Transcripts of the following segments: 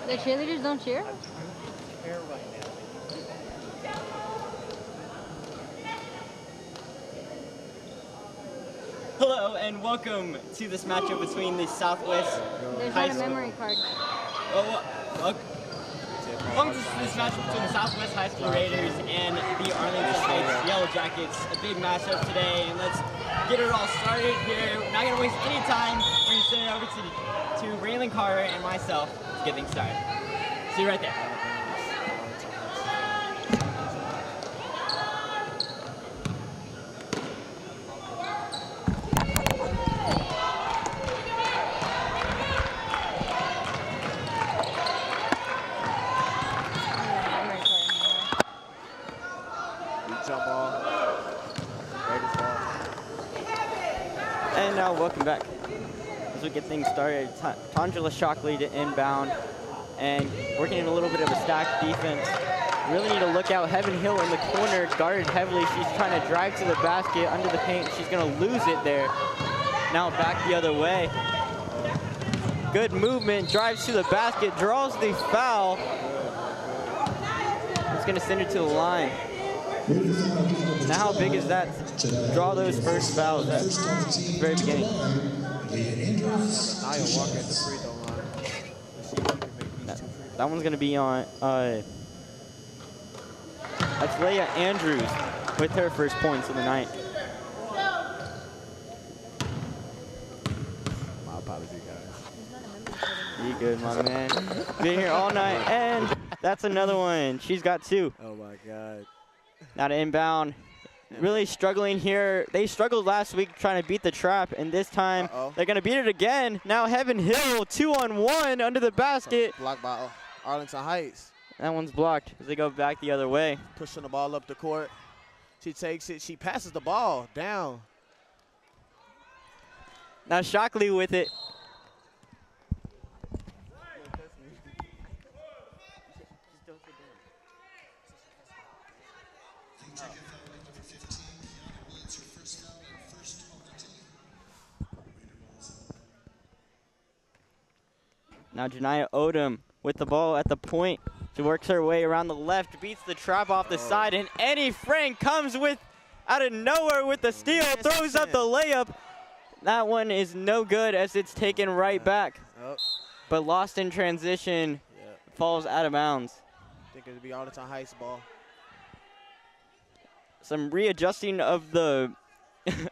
The cheerleaders don't cheer? Hello and welcome to this matchup between the Southwest There's High not a School. memory card. Welcome to this matchup between the Southwest High School Raiders and the Arlington Heights Yellow Jackets. A big matchup today, and let's get it all started here. We're not going to waste any time. We're going to send it over to Raylan Carter and myself to get things started. See you right there. And now welcome back. As we get things started, Tangela Shockley to inbound and working in a little bit of a stacked defense. Really need to look out. Heaven Hill in the corner, guarded heavily. She's trying to drive to the basket under the paint. She's going to lose it there. Now back the other way. Good movement, drives to the basket, draws the foul. It's going to send her to the line. Now how big is that? Draw those first fouls at the very beginning. That one's going to be on, that's Leah Andrews with her first points of the night. My apologies, guys. You good, my man. Been here all night, and that's another one. She's got two. Oh my God. Now to inbound. Really struggling here. They struggled last week trying to beat the trap, and this time they're going to beat it again. Now Heaven Hill, 2-on-1 under the basket. Blocked by Arlington Heights. That one's blocked as they go back the other way. Pushing the ball up the court. She takes it. She passes the ball down. Now Shockley with it. Now Janiyah Odom with the ball at the point. She works her way around the left, beats the trap off the side, and Annie Frank comes with out of nowhere with the steal, throws up the layup. That one is no good as it's taken right back. But lost in transition, falls out of bounds. I think it'll be Arlington Heights ball. Some readjusting of the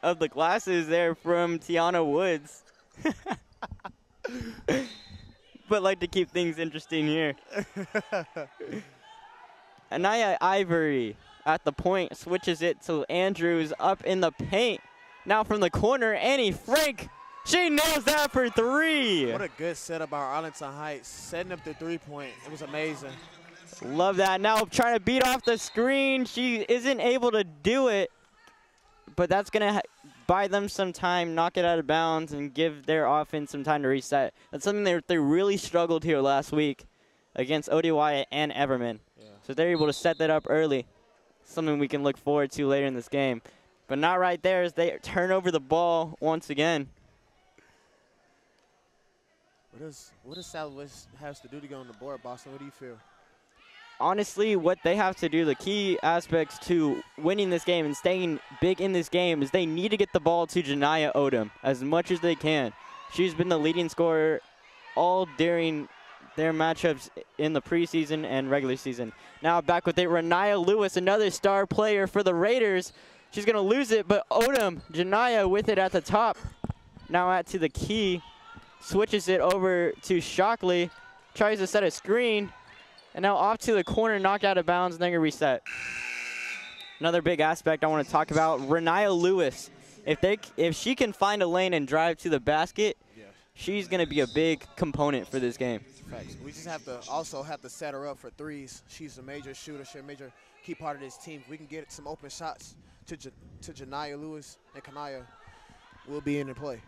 of the glasses there from Tiana Woods. But like to keep things interesting here. Anaya Ivory at the point switches it to Andrews up in the paint. Now from the corner, Annie Frank. She nails that for three. What a good setup by Arlington Heights. Setting up the three-point. It was amazing. Love that. Now trying to beat off the screen. She isn't able to do it. But that's going to buy them some time, knock it out of bounds, and give their offense some time to reset. That's something they really struggled here last week against Odie Wyatt and Everman. Yeah. So they're able to set that up early. Something we can look forward to later in this game. But not right there as they turn over the ball once again. What does Southwest has to do to get on the board, Boston? What do you feel? Honestly, what they have to do, the key aspects to winning this game and staying big in this game is they need to get the ball to Janiyah Odom as much as they can. She's been the leading scorer all during their matchups in the preseason and regular season. Now back with it, Renaya Lewis, another star player for the Raiders. She's going to lose it, but Odom, Janiyah with it at the top. Now out to the key, switches it over to Shockley, tries to set a screen. And now off to the corner, knocked out of bounds, and they're going to reset. Another big aspect I want to talk about, Renaya Lewis. If she can find a lane and drive to the basket, she's going to be a big component for this game. Facts. We just have to set her up for threes. She's a major shooter. She's a major key part of this team. If we can get some open shots to Janiyah Lewis and Kanaya, we'll be in the play.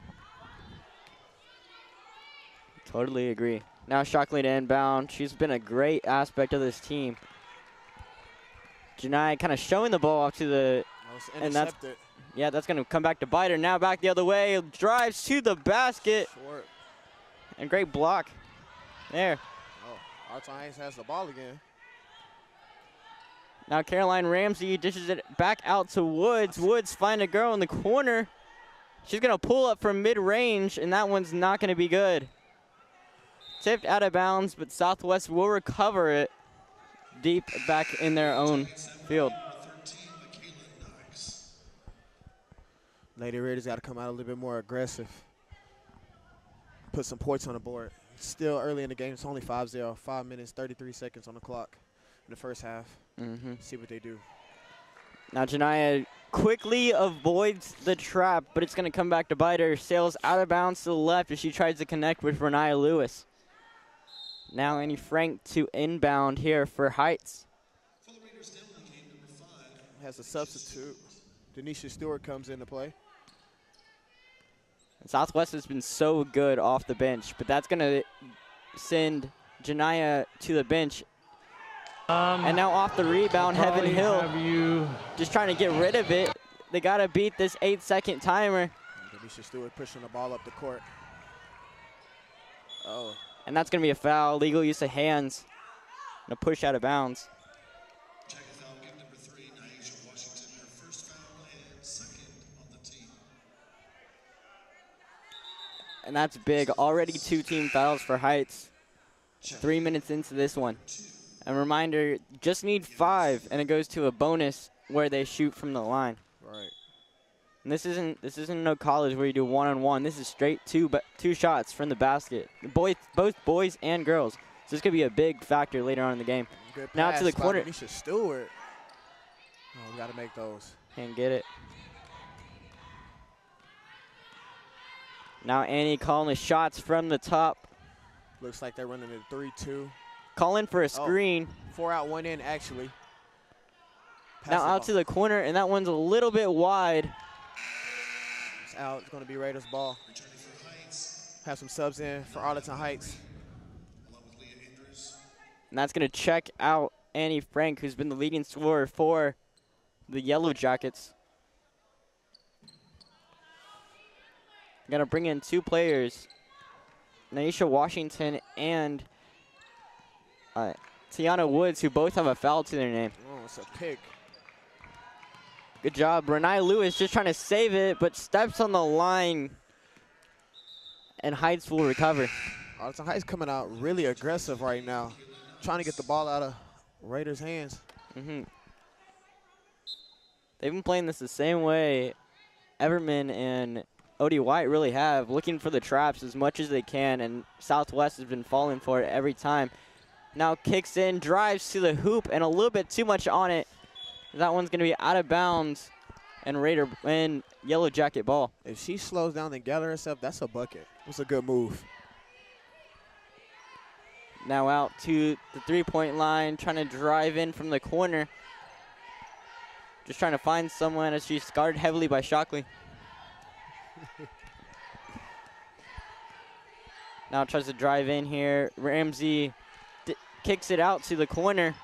Totally agree. Now Shockley to inbound. She's been a great aspect of this team. Janiyah kind of showing the ball off to the, and that's going to come back to bite her. Now back the other way, drives to the basket. Short. And great block there. Arlington Heights has the ball again. Now Caroline Ramsey dishes it back out to Woods. Woods find a girl in the corner. She's going to pull up from mid-range, and that one's not going to be good. Tipped out of bounds, but Southwest will recover it deep back in their own field. Lady Raiders got to come out a little bit more aggressive. Put some points on the board. Still early in the game. It's only 5-0. 5 minutes, 33 seconds on the clock in the first half. See what they do. Now Janiyah quickly avoids the trap, but it's going to come back to bite her. Sails out of bounds to the left as she tries to connect with Renaya Lewis. Now Annie Frank to inbound here for Heights. Has a substitute. Denisha Stewart comes into play. Southwest has been so good off the bench, but that's going to send Janiyah to the bench. And now off the rebound, Heaven Hill just trying to get rid of it. They got to beat this 8-second timer. Denisha Stewart pushing the ball up the court. Oh. And that's going to be a foul. Legal use of hands. And a push out of bounds. And that's big. Already 2 team fouls for Heights. 3 minutes into this one. And reminder, just need 5, and it goes to a bonus where they shoot from the line. Right. And this isn't no college where you do one-on-one. This is straight two shots from the basket. Both boys and girls. So this could be a big factor later on in the game. Good now to the corner. Denisha Stewart. Oh, we got to make those. Can't get it. Now Annie calling the shots from the top. Looks like they're running a 3-2. Calling for a screen. 4 out, 1 in, actually. Now out to the corner, and that one's a little bit wide. It's out. It's going to be Raiders' ball. Have some subs in for Arlington Heights. And that's going to check out Annie Frank, who's been the leading scorer for the Yellow Jackets. Going to bring in 2 players, Naisha Washington and Tiana Woods, who both have a foul to their name. Oh, it's a pick. Good job. Renaya Lewis just trying to save it, but steps on the line, and Heights will recover. Arlington Heights coming out really aggressive right now, trying to get the ball out of Raiders' hands. They've been playing this the same way Everman and Odie White really have, looking for the traps as much as they can, and Southwest has been falling for it every time. Now kicks in, drives to the hoop, and a little bit too much on it. That one's going to be out of bounds, and Yellow Jacket ball. If she slows down and gather herself, that's a bucket. It's a good move. Now out to the 3-point line, trying to drive in from the corner. Just trying to find someone as she's guarded heavily by Shockley. Now tries to drive in here. Ramsey kicks it out to the corner.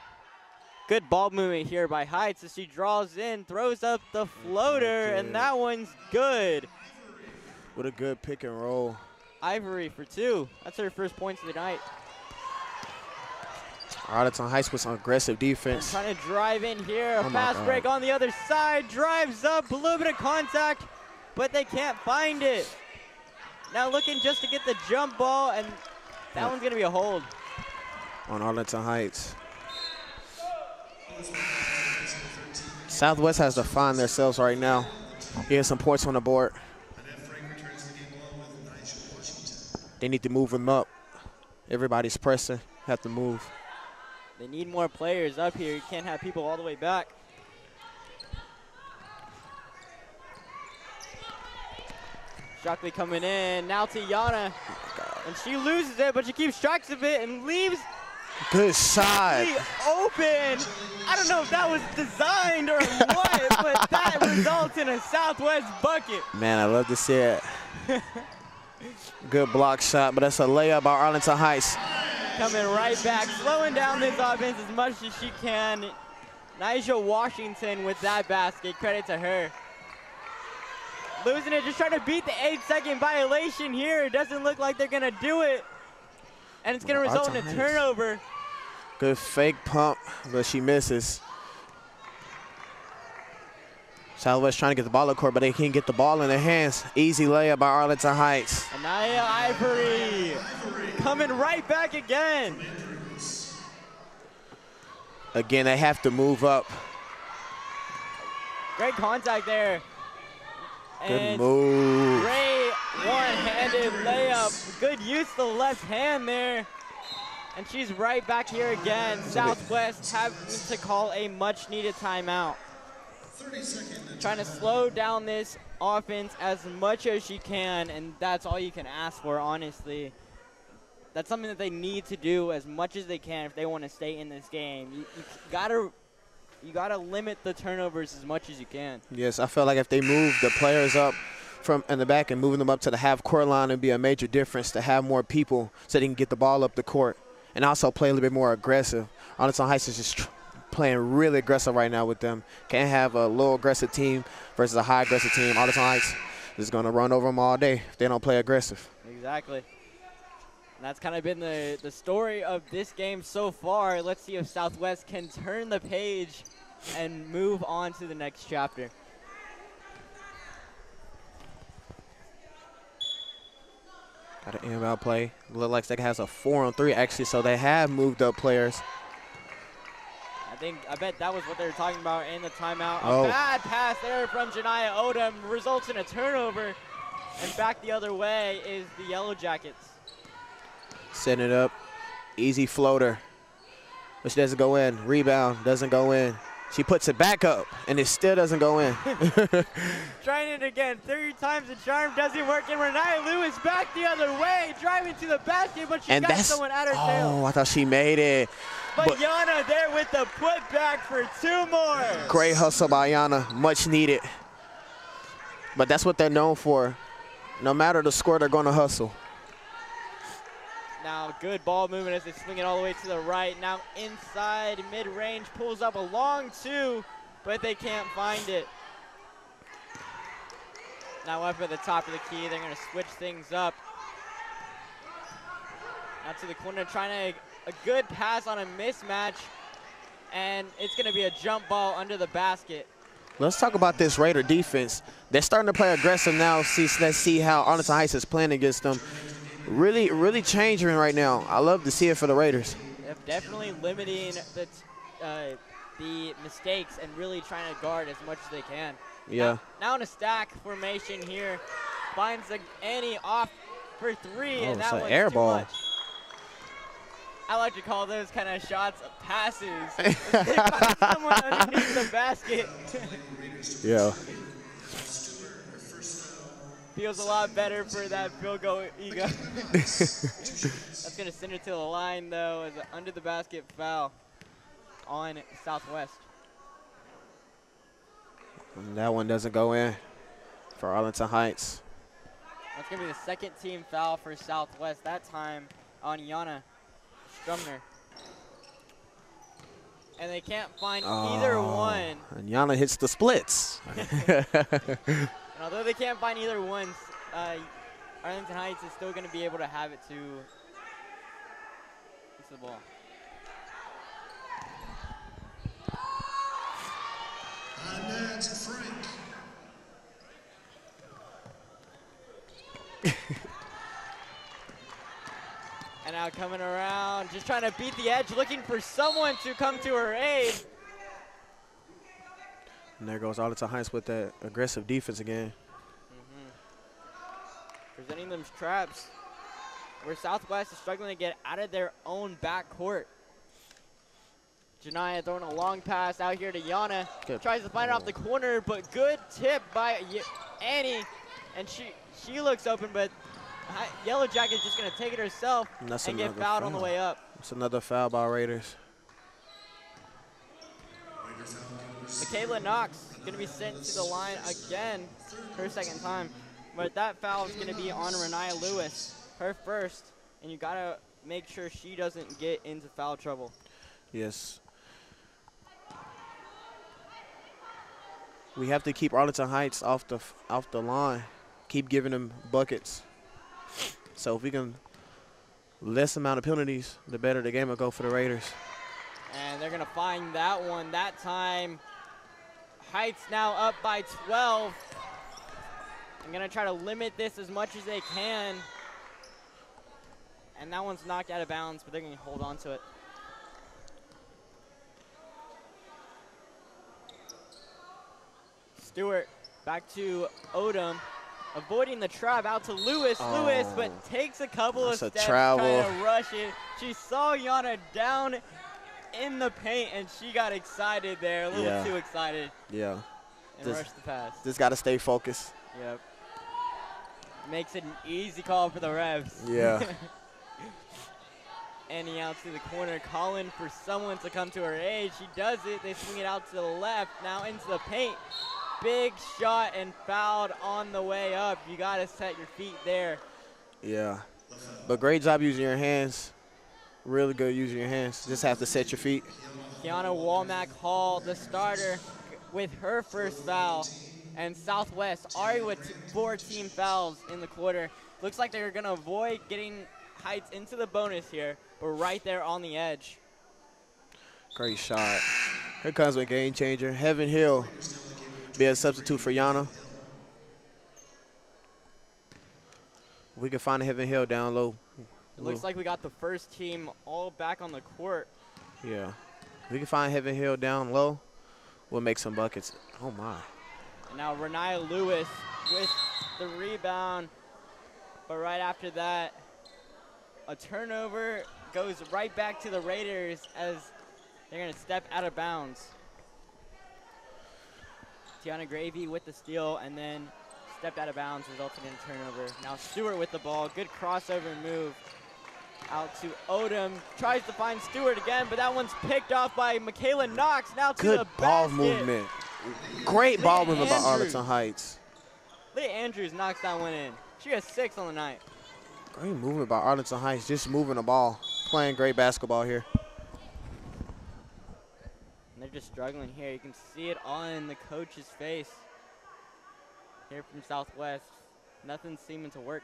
Good ball movement here by Heights as she draws in, throws up the floater, and that one's good. What a good pick and roll. Ivory for 2. That's her first points of the night. Arlington Heights with some aggressive defense. Trying to drive in here. A fast break on the other side. Drives up, a little bit of contact, but they can't find it. Now looking just to get the jump ball, and that one's going to be a hold. On Arlington Heights. Southwest has to find themselves right now. Here's some points on the board. They need to move them up. Everybody's pressing, have to move. They need more players up here. You can't have people all the way back. Shockley coming in. Now to Yana. And she loses it, but she keeps tracks of it and leaves. Good shot. Open. I don't know if that was designed or what, but that results in a Southwest bucket. Man, I love to see it. Good block shot, but that's a layup by Arlington Heights. Coming right back, slowing down this offense as much as she can. Nyjah Washington with that basket. Credit to her. Losing it, just trying to beat the 8-second violation here. It doesn't look like they're going to do it. And it's going to result in a turnover. Good fake pump, but she misses. Southwest trying to get the ball up court, but they can't get the ball in their hands. Easy layup by Arlington Heights. Anaya Ivory coming right back again. Again, they have to move up. Great contact there. Good move. Great one-handed layup. Good use of the left hand there. And she's right back here again. Southwest having to call a much-needed timeout. Trying to slow down this offense as much as she can, and that's all you can ask for, honestly. That's something that they need to do as much as they can if they want to stay in this game. You gotta limit the turnovers as much as you can. Yes, I feel like if they move the players up from in the back and moving them up to the half-court line, it'd be a major difference to have more people so they can get the ball up the court and also play a little bit more aggressive. Arlington Heights is just playing really aggressive right now with them. Can't have a low aggressive team versus a high aggressive team. Arlington Heights is going to run over them all day if they don't play aggressive. Exactly. And that's kind of been the story of this game so far. Let's see if Southwest can turn the page and move on to the next chapter. Got an inbound play. Look like they has a 4-on-3 actually, so they have moved up players. I bet that was what they were talking about in the timeout. Oh. A bad pass there from Janiyah Odom results in a turnover. And back the other way is the Yellow Jackets. Setting it up. Easy floater. Which doesn't go in. Rebound doesn't go in. She puts it back up, and it still doesn't go in. Trying it again. 3 times the charm doesn't work. And Renaya Lewis back the other way, driving to the basket, but she's got someone at her tail. Oh, I thought she made it. But Yana there with the putback for 2 more. Great hustle by Yana, much needed. But that's what they're known for. No matter the score, they're going to hustle. Now good ball movement as they swing it all the way to the right. Now inside mid-range, pulls up a long 2, but they can't find it. Now up at the top of the key, they're going to switch things up. Out to the corner, trying a good pass on a mismatch, and it's going to be a jump ball under the basket. Let's talk about this Raider defense. They're starting to play aggressive now. Let's see how Arlington Heights is playing against them. Really, really changing right now. I love to see it for the Raiders. They're definitely limiting the mistakes and really trying to guard as much as they can. Yeah. Now in a stack formation here, finds Annie off for 3, and that one's air too ball. much. I like to call those kind of shots passes. They find someone underneath the basket. Yeah. Feels a lot better for that field goal ego. That's going to send it to the line, though, as an under the basket foul on Southwest. And that one doesn't go in for Arlington Heights. That's going to be the 2nd team foul for Southwest, that time on Yana Strumner. And they can't find either one. And Yana hits the splits. And although they can't find either one, Arlington Heights is still going to be able to have it to the ball. Annette Frank. And now coming around, just trying to beat the edge, looking for someone to come to her aid. And there goes Arlington Heights with that aggressive defense again. Presenting them traps where Southwest is struggling to get out of their own backcourt. Janiyah throwing a long pass out here to Yana. Tries to find it off the corner, but good tip by Annie. And she looks open, but Yellow Jacket's just going to take it herself and get fouled on the way up. It's another foul by Raiders. Michaela Knox going to be sent to the line again, her 2nd time. But that foul is going to be on Renaya Lewis, her 1st. And you got to make sure she doesn't get into foul trouble. Yes. We have to keep Arlington Heights off the line. Keep giving them buckets. So if we can less amount of penalties, the better the game will go for the Raiders. And they're going to find that one. That time, Heights now up by 12. I'm going to try to limit this as much as they can. And that one's knocked out of bounds, but they're going to hold on to it. Stewart back to Odom, avoiding the trap out to Lewis. Lewis, but takes a couple of steps trying to rush it. She saw Yana down in the paint, and she got excited there, a little too excited. Yeah. And rushed the pass. Just got to stay focused. Yep. Makes it an easy call for the refs. Yeah. Annie out to the corner, calling for someone to come to her aid. She does it. They swing it out to the left, now into the paint. Big shot and fouled on the way up. You got to set your feet there. Yeah. But great job using your hands. Really good using your hands. Just have to set your feet. Kiana Walmack Hall, the starter, with her first foul. And Southwest already with 4 team fouls in the quarter. Looks like they're going to avoid getting Heights into the bonus here, but right there on the edge. Great shot. Here comes a game changer. Heaven Hill be a substitute for Yana. We can find Heaven Hill down low. It looks like we got the first team all back on the court. Yeah. We can find Heaven Hill down low. We'll make some buckets. Oh, my. And now Renaya Lewis with the rebound. But right after that, a turnover goes right back to the Raiders as they're going to step out of bounds. Tiana Gravy with the steal and then stepped out of bounds, resulting in a turnover. Now Stewart with the ball. Good crossover move out to Odom. Tries to find Stewart again, but that one's picked off by Michaela Knox. Now to the basket. Good ball movement. Great ball movement by Arlington Heights. Leah Andrews knocks that one in. She has 6 on the night. Great movement by Arlington Heights, just moving the ball. Playing great basketball here. They're just struggling here. You can see it on the coach's face here from Southwest. Nothing's seeming to work.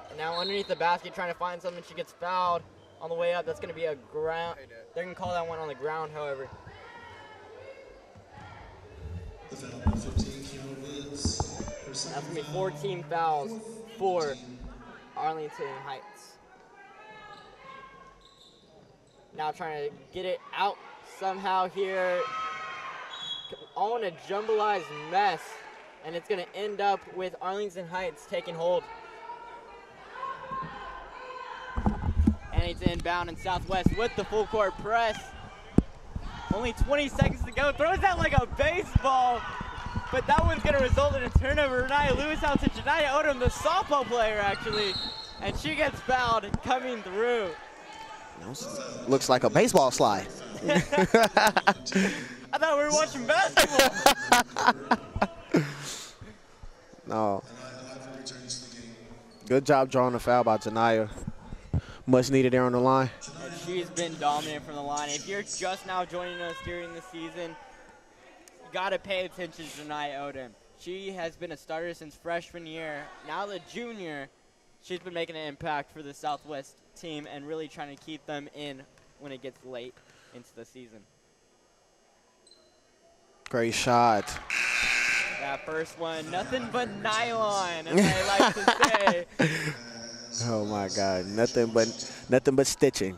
And now underneath the basket, trying to find something. She gets fouled on the way up. That's going to be a ground. They're going to call that one on the ground, however. The foul, 15, Kiana Woods. That's going to be 14 fouls for Arlington Heights. Now trying to get it out somehow here. All in a jumblized mess. And it's going to end up with Arlington Heights taking hold. And it's inbound and Southwest with the full court press. Only 20 seconds to go. Throws that like a baseball. But that one's going to result in a turnover. Renaya Lewis out to Janaya Odom, the softball player, actually. And she gets fouled coming through. Looks like a baseball slide. I thought we were watching basketball. No. Good job drawing the foul by Janaya. Much needed there on the line. And she's been dominant from the line. If you're just now joining us during the season, you got to pay attention to Janaya Odom. She has been a starter since freshman year. Now the junior, she's been making an impact for the Southwest team and really trying to keep them in when it gets late into the season. Great shot. That first one, nothing but nylon, as I like to say. Oh my God, nothing but stitching.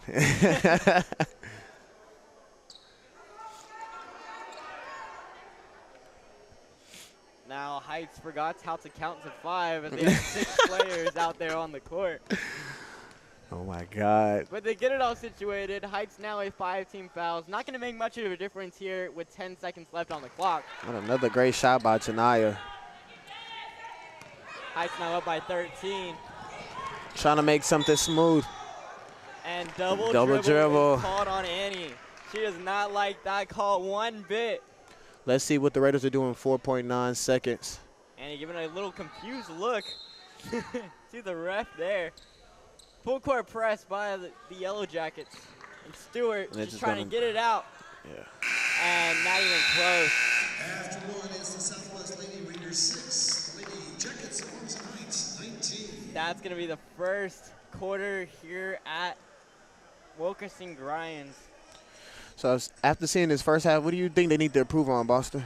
Now Heights forgot how to count to 5 as they have 6 players out there on the court. Oh my God. But they get it all situated. Heights now with 5 team fouls. Not going to make much of a difference here with 10 seconds left on the clock. What another great shot by Janaya. Heights now up by 13. Trying to make something smooth. And double dribble is called on Annie. She does not like that call one bit. Let's see what the Raiders are doing 4.9 seconds. Annie giving a little confused look to the ref there. Full court press by the Yellow Jackets. And Stewart just trying to get it out. Yeah. And not even close. After one is the Southwest Lady Raiders 6. Lady Jackets of Arlington Heights 19. that's going to be the first quarter here at Wilkerson Grimes. So after seeing this first half, what do you think they need to improve on, Boston?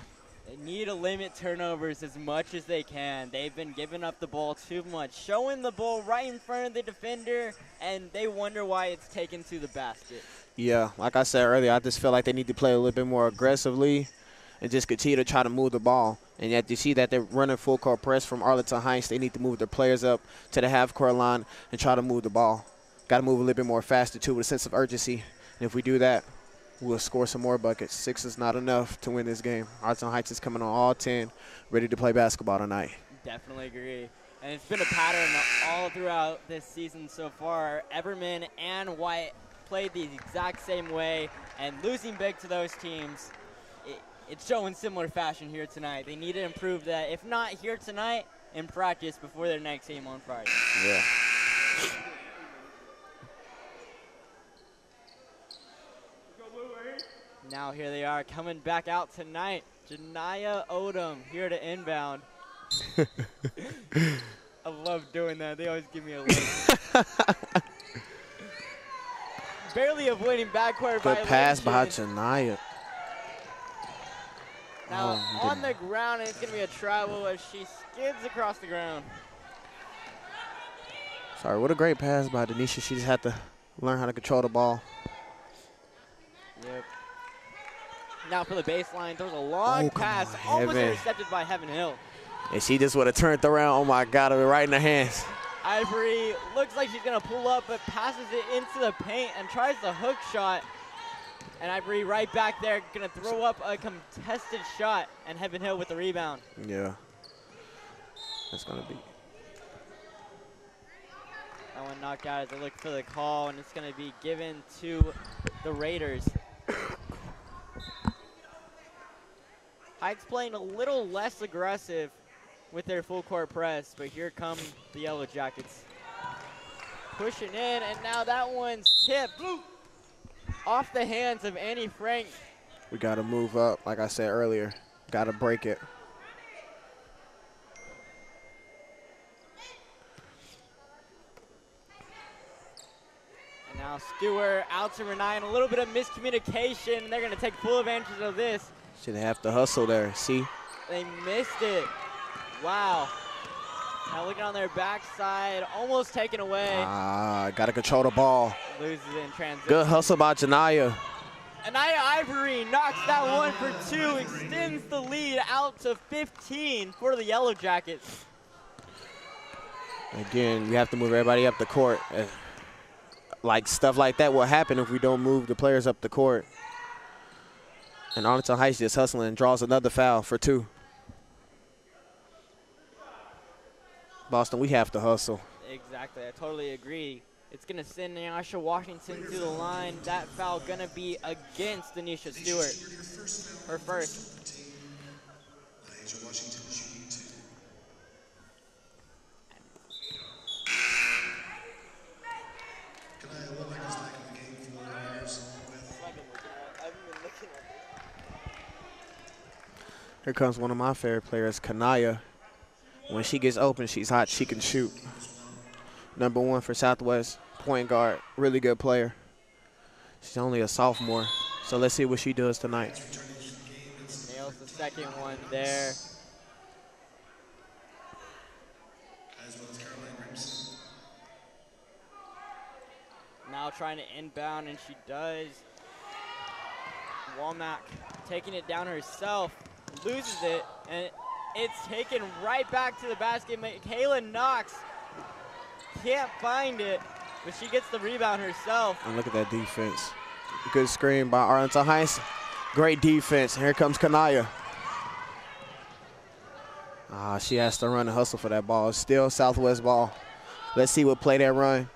They need to limit turnovers as much as they can. They've been giving up the ball too much, showing the ball right in front of the defender, and they wonder why it's taken to the basket. Yeah, like I said earlier, I just feel like they need to play a little bit more aggressively and just continue to try to move the ball. And yet you see that they're running full court press from Arlington Heights. They need to move their players up to the half-court line and try to move the ball. Got to move a little bit more faster, too, with a sense of urgency. And if we do that, we'll score some more buckets. 6 is not enough to win this game. Arlington Heights is coming on all 10, ready to play basketball tonight. Definitely agree. And it's been a pattern all throughout this season so far. Everman and White played the exact same way, and losing big to those teams, it's showing similar fashion here tonight. They need to improve that, if not here tonight, in practice before their next game on Friday. Yeah. Now here they are coming back out tonight. Janiyah Odom here to inbound. I love doing that. They always give me a look. Barely avoiding backcourt violation. Good pass by Janiyah. Now on the ground, and it's going to be a travel as she skids across the ground. Sorry, what a great pass by Denisha. She just had to learn how to control the ball. Yep. Now for the baseline, there's a long pass, almost intercepted by Heaven Hill. And she just would have turned around. Oh, my God, right in the hands. Ivory looks like she's going to pull up, but passes it into the paint and tries the hook shot. And Ivory right back there, going to throw up a contested shot, and Heaven Hill with the rebound. Yeah. That's going to be. That one knocked out as they look for the call, and it's going to be given to the Raiders. Heights playing a little less aggressive with their full court press, but here come the Yellow Jackets. Pushing in, and now that one's tipped off the hands of Annie Frank. We got to move up, like I said earlier. Got to break it. And now Stewart out to Renai, and a little bit of miscommunication, and they're going to take full advantage of this. Should have to hustle there, see? They missed it. Wow. Now looking on their backside, almost taken away. Got to control the ball. Loses in transition. Good hustle by Janiyah. Anaya Ivory knocks that one for 2, extends the lead out to 15 for the Yellow Jackets. Again, we have to move everybody up the court. Like stuff like that will happen if we don't move the players up the court. And Arlington Heights just hustling and draws another foul for 2. Boston, we have to hustle. Exactly, I totally agree. It's going to send Nyasha Washington to the line. That foul going to be against Denisha Stewart. Her first. Nyasha Washington shooting 2. Can I look like it's back in the game for the Raiders with? Here comes one of my favorite players, Kanaya. When she gets open, she's hot. She can shoot. Number 1 for Southwest, point guard, really good player. She's only a sophomore, so let's see what she does tonight. Nails the second one there. Now trying to inbound, and she does. Womack taking it down herself, loses it, and it's taken right back to the basket. Michaela Knox can't find it, but she gets the rebound herself. And look at that defense. Good screen by Arlington Heights. Great defense. Here comes Kanaya. She has to run and hustle for that ball. It's still Southwest ball. Let's see what play that run.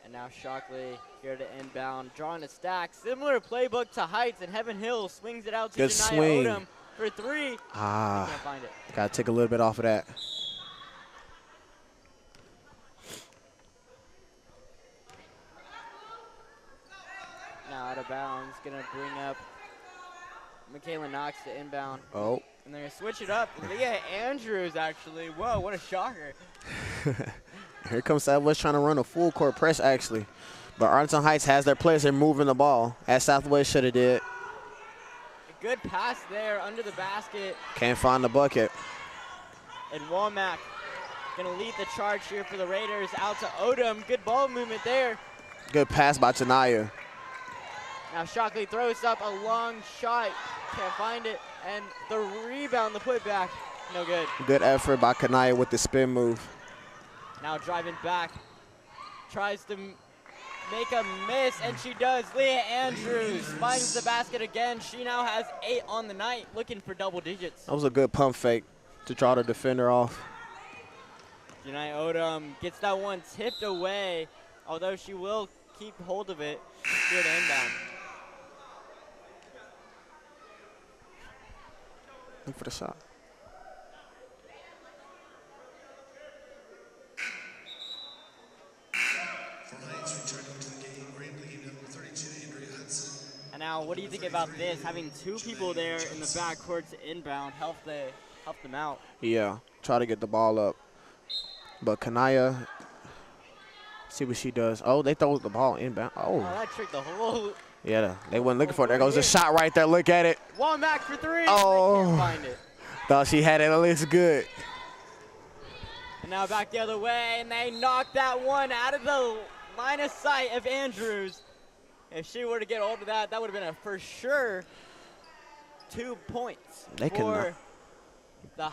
And now Shockley here to inbound, drawing a stack. Similar playbook to Heights, and Heaven Hill swings it out to Janiyah Odom for 3. Can't find it. Got to take a little bit off of that. Now out of bounds, going to bring up Michaela Knox to inbound. Oh, And they're going to switch it up. Leah Andrews, actually. Whoa, what a shocker. Here comes Southwest trying to run a full court press, actually. But Arlington Heights has their players there moving the ball, as Southwest should have did. A good pass there under the basket. Can't find the bucket. And Womack going to lead the charge here for the Raiders. Out to Odom. Good ball movement there. Good pass by Janaya. Now Shockley throws up a long shot. Can't find it. And the rebound, the putback, no good. Good effort by Kanaya with the spin move. Now driving back. Tries to make a miss, and she does. Leah Andrews finds the basket again. She now has 8 on the night, looking for double digits. That was a good pump fake to draw the defender off. Janai Odom gets that one tipped away, although she will keep hold of it. Good inbound. Look for the shot. And now, what do you think about this? Having 2 people there in the backcourt to inbound, help them out. Yeah, try to get the ball up. But Kanaya, see what she does. Oh, they throw the ball inbound. Oh, that tricked the whole. Yeah, they weren't looking for it. There goes the shot right there. Look at it. Womack for 3. Oh, they can't find it. Thought she had it. It's good. And now back the other way, and they knock that one out of the line of sight of Andrews. If she were to get hold of that, that would have been a for sure 2 points for the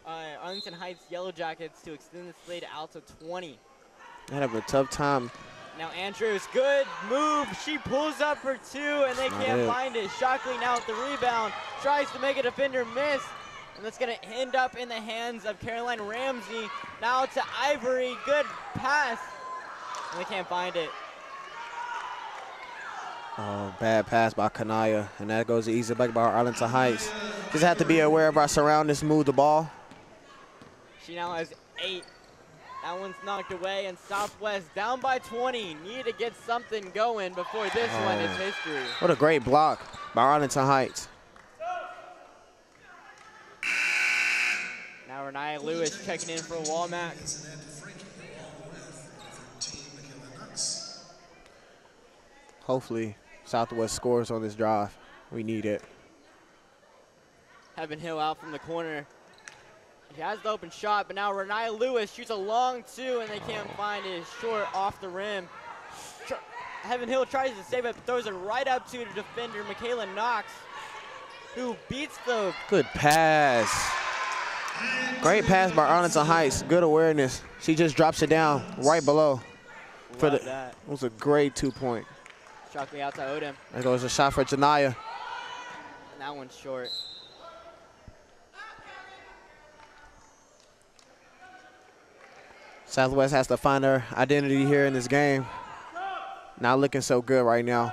Arlington Heights Yellow Jackets to extend this lead out to 20. They have a tough time. Now Andrews, good move. She pulls up for 2, and they can't find it. Shockley now with the rebound, tries to make a defender miss, and that's going to end up in the hands of Caroline Ramsey. Now to Ivory, good pass, and they can't find it. Oh, bad pass by Kanaya, and that goes to easy back by Arlington Heights. Just have to be aware of our surroundings, move the ball. She now has 8. That one's knocked away, and Southwest down by 20. Need to get something going before this one is history. What a great block by Arlington Heights. Now Renaya Lewis checking in for Womack. Hopefully Southwest scores on this drive. We need it. Heaven Hill out from the corner. She has the open shot, but now Renaya Lewis shoots a long 2, and they can't find it. It's short off the rim. Heaven Hill tries to save it, but throws it right up to the defender, Michaela Knox, who beats the... Good pass. Great pass by Arlington Heights. Good awareness. She just drops it down right below. That. It was a great 2-point. Shockley out to Odom. There goes a shot for Janaya. And that one's short. Southwest has to find her identity here in this game. Not looking so good right now.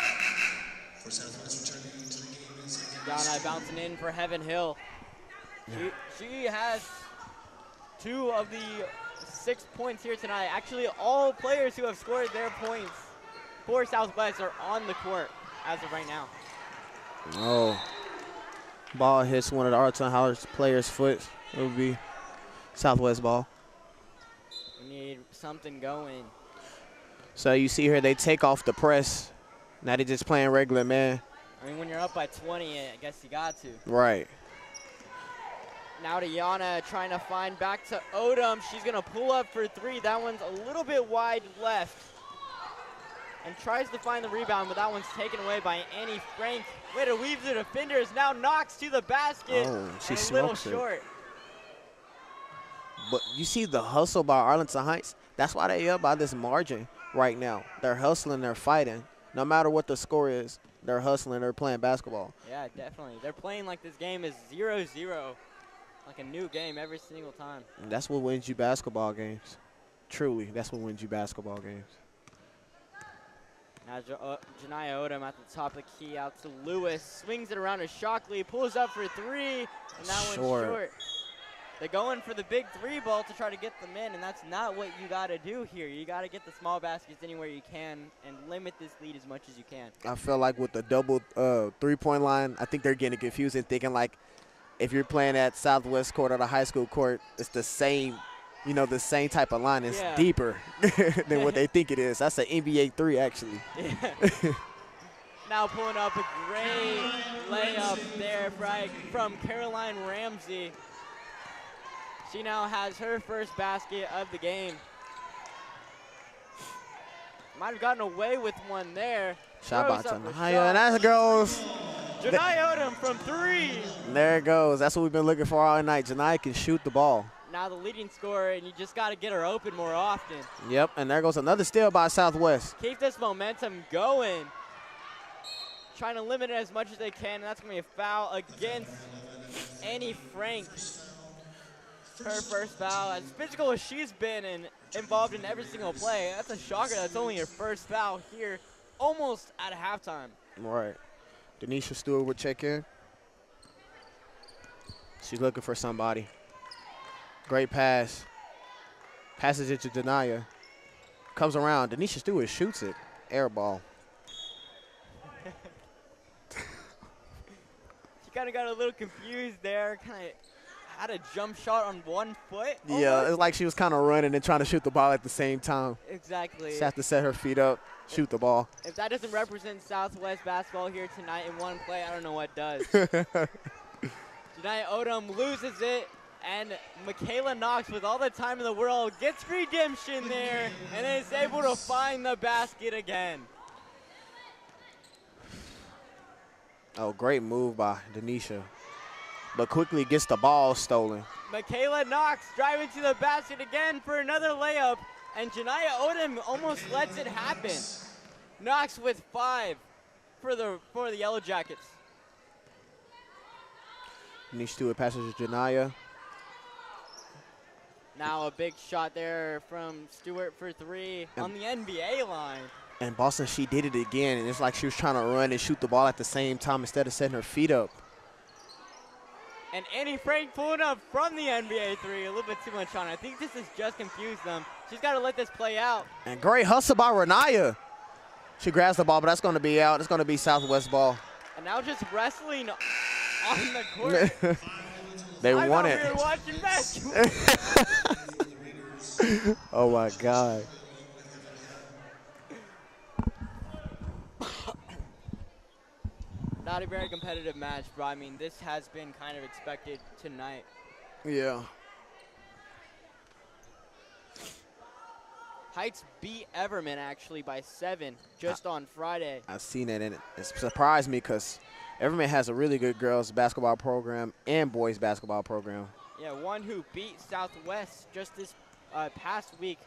Donna bouncing in for Heaven Hill. She has 2 of the 6 points here tonight. Actually, all players who have scored their points for Southwest are on the court as of right now. Oh. Ball hits one of the Arlington Heights players' foot. It would be Southwest ball. We need something going. So you see here, they take off the press. Now they're just playing regular man. I mean, when you're up by 20, I guess you got to. Right. Now to Yana, trying to find back to Odom. She's going to pull up for 3. That one's a little bit wide left. And tries to find the rebound, but that one's taken away by Annie Frank. Way to weave the defenders. Now Knox to the basket. Oh, she a little smokes it. short. But you see the hustle by Arlington Heights? That's why they up by this margin right now. They're hustling, they're fighting. No matter what the score is, they're hustling, they're playing basketball. Yeah, definitely. They're playing like this game is 0-0. Like a new game every single time. And that's what wins you basketball games. Truly, that's what wins you basketball games. Now Janaya Odom at the top of the key out to Lewis. Swings it around to Shockley. Pulls up for 3. And that one's short. They're going for the big 3 ball to try to get them in, and that's not what you got to do here. You got to get the small baskets anywhere you can and limit this lead as much as you can. I feel like with the double 3-point line, I think they're getting confused and thinking like if you're playing at Southwest court or the high school court, it's the same, you know, the same type of line. It's deeper than what they think it is. That's an NBA 3, actually. Yeah. Now pulling up a great layup there from Caroline Ramsey. She now has her first basket of the game. Might have gotten away with one there. Shot by Janiyah, and that goes. Janiyah Odom from 3. There it goes. That's what we've been looking for all night. Janiyah can shoot the ball. Now the leading scorer, and you just got to get her open more often. Yep, and there goes another steal by Southwest. Keep this momentum going. Trying to limit it as much as they can, and that's going to be a foul against Annie Frank. Her first foul. As physical as she's been and involved in every single play, that's a shocker. That's only her first foul here, almost at halftime. Right. Denisha Stewart would check in. She's looking for somebody. Great pass. Passes it to Janiyah. Comes around. Denisha Stewart shoots it. Air ball. She kind of got a little confused there. Kind of had a jump shot on one foot. Yeah, it's like she was kind of running and trying to shoot the ball at the same time. Exactly. She has to set her feet up, shoot the ball. If that doesn't represent Southwest basketball here tonight in one play, I don't know what does. Janiyah Odom loses it, and Michaela Knox, with all the time in the world, gets redemption there and is able to find the basket again. Oh, great move by Denisha, but quickly gets the ball stolen. Michaela Knox driving to the basket again for another layup, and Janiyah Odom almost lets it happen. Knox with 5 for the Yellow Jackets. Denisha Stewart passes to Janiyah. Now a big shot there from Stewart for 3 on the NBA line. And Boston, she did it again, and it's like she was trying to run and shoot the ball at the same time instead of setting her feet up. And Annie Frank pulling up from the NBA 3, a little bit too much on it. I think this has just confused them. She's got to let this play out. And great hustle by Renaya. She grabs the ball, but that's going to be out. It's going to be Southwest ball. And now just wrestling on the court. They won it. We were watching basketball. Oh, my God. Not a very competitive match, but I mean, this has been kind of expected tonight. Yeah. Heights beat Everman actually by 7 just on Friday. I've seen it, and it surprised me because Everman has a really good girls basketball program and boys basketball program. Yeah, one who beat Southwest just this past week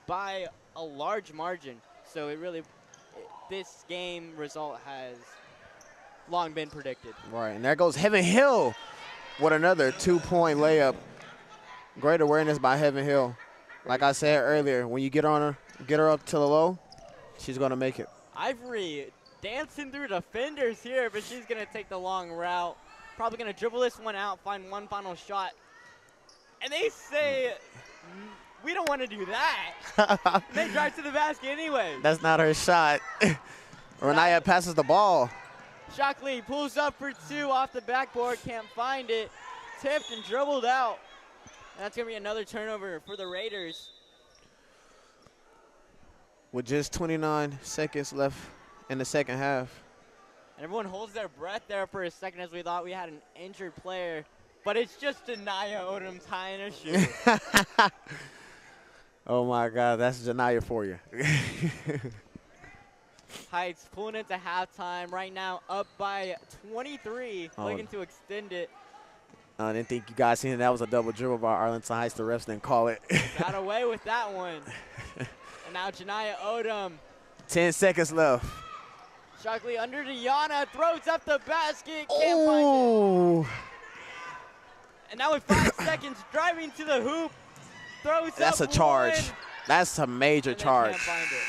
by a large margin. So this game result has long been predicted. Right, and there goes Heaven Hill with another 2-point layup. Great awareness by Heaven Hill. Like I said earlier, when you get on her, get her up to the low, she's going to make it. Ivory dancing through defenders here, but she's going to take the long route. Probably going to dribble this one out, find one final shot. And they say, we don't want to do that. They drive to the basket anyway. That's not her shot. Renaya passes the ball. Shockley pulls up for 2 off the backboard, can't find it. Tipped and dribbled out. And that's going to be another turnover for the Raiders. With just 29 seconds left in the second half. And everyone holds their breath there for a second as we thought we had an injured player. But it's just Janiyah Odom tying her shoe. Oh, my God. That's Janiyah for you. Heights pulling into halftime right now, up by 23, looking to extend it. I didn't think you guys seen it. That was a double dribble by Arlington Heights. The refs didn't call it. Got away with that one. And now Janiyah Odom. 10 seconds left. Shockley under Diana, throws up the basket, can't find it. And now with 5 seconds, driving to the hoop, throws That's up a charge. one. That's a major charge. Can't find it.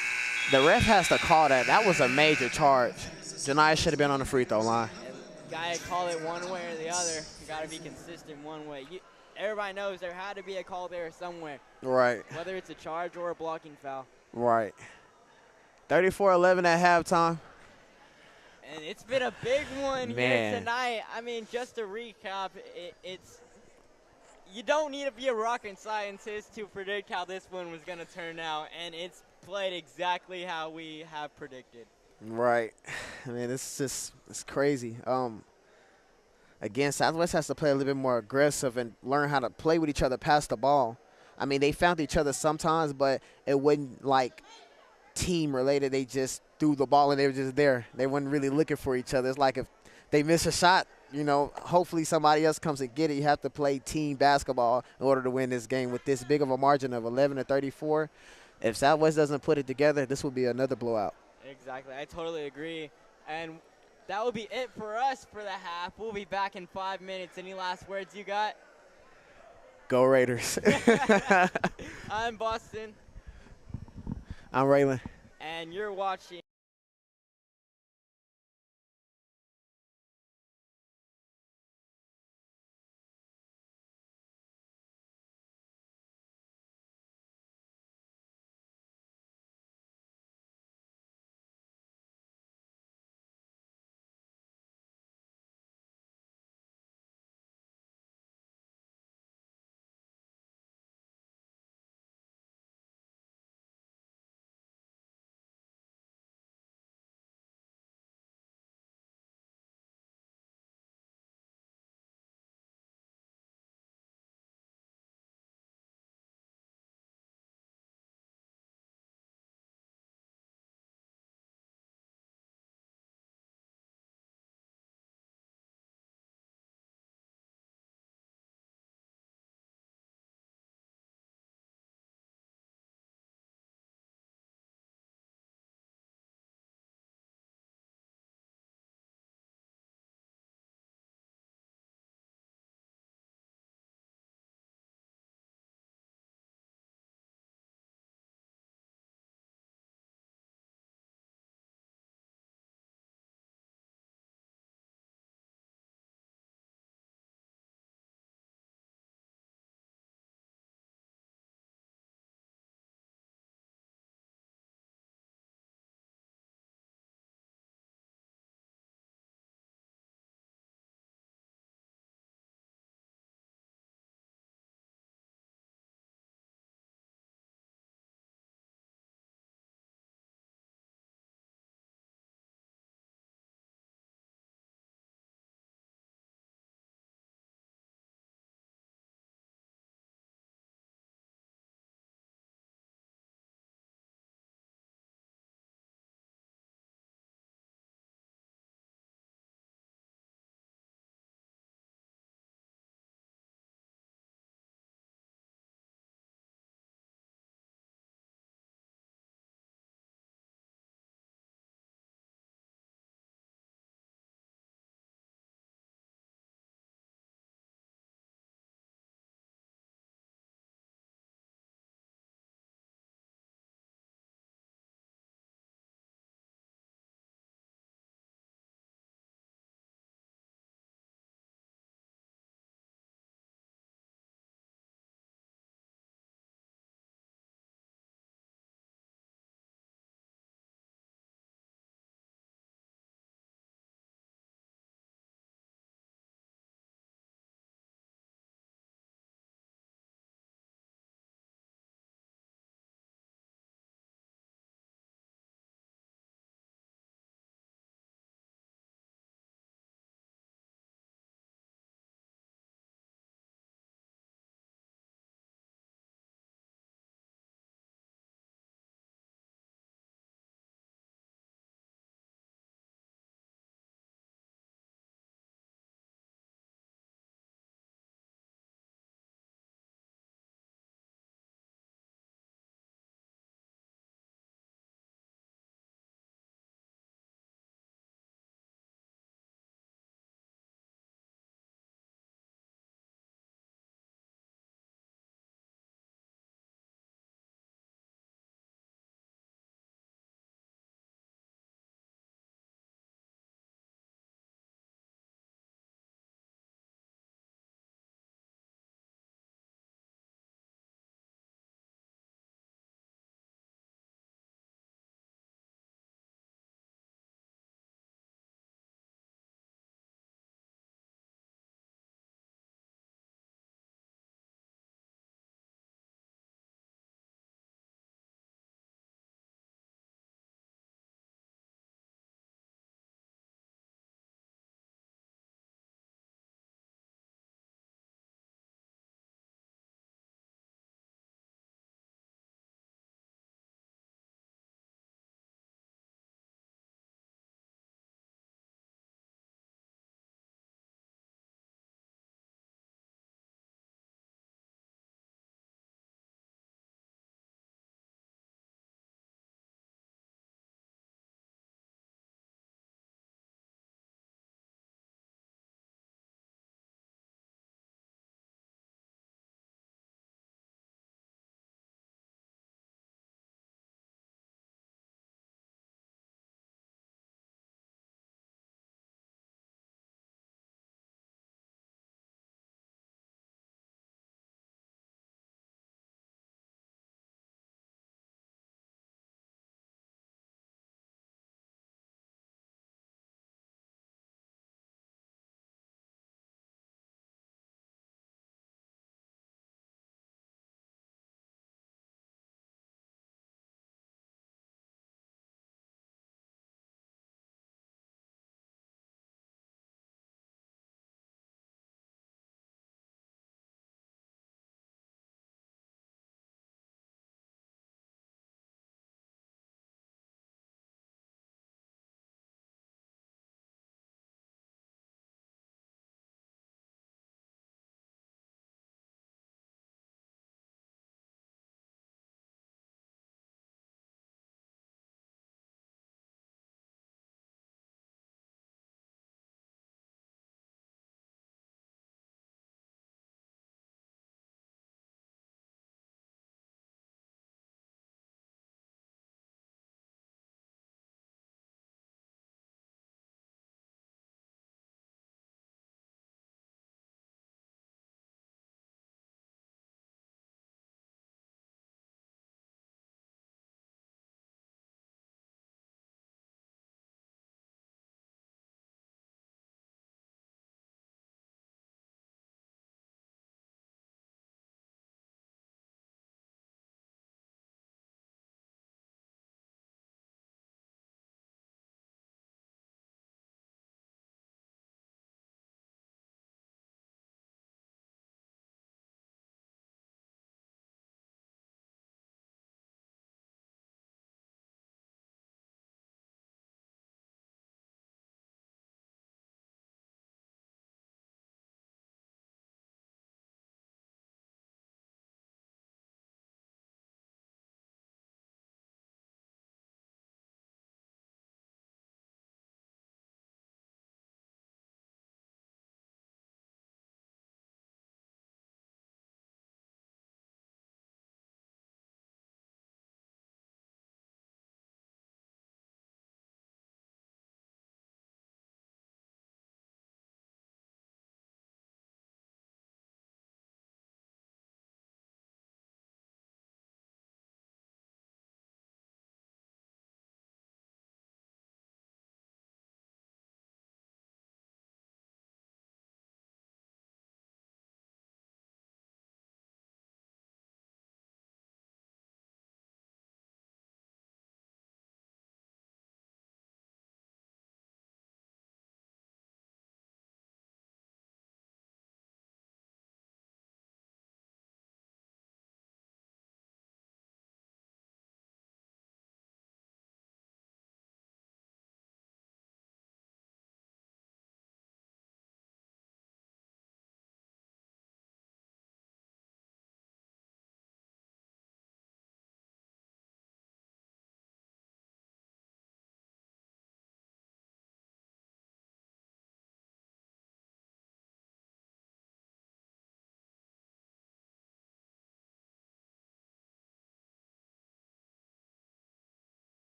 The ref has to call that. That was a major charge. Janiyah should have been on the free throw line. Gotta call it one way or the other. You gotta be consistent one way. Everybody knows there had to be a call there somewhere. Right. Whether it's a charge or a blocking foul. Right. 34-11 at halftime. And it's been a big one here Man. tonight. I mean, just to recap, it's you don't need to be a rocket scientist to predict how this one was going to turn out, and it's played exactly how we have predicted. Right. I mean, it's crazy. Again, Southwest has to play a little bit more aggressive and learn how to play with each other past the ball. I mean, they found each other sometimes, but it wasn't like team related. They just threw the ball and they were just there. They weren't really looking for each other. It's like if they miss a shot, you know, hopefully somebody else comes and get it. You have to play team basketball in order to win this game with this big of a margin of 11-34. If Southwest doesn't put it together, this will be another blowout. Exactly. I totally agree. And that will be it for us for the half. We'll be back in 5 minutes. Any last words you got? Go Raiders. I'm Boston. I'm Raylan. And you're watching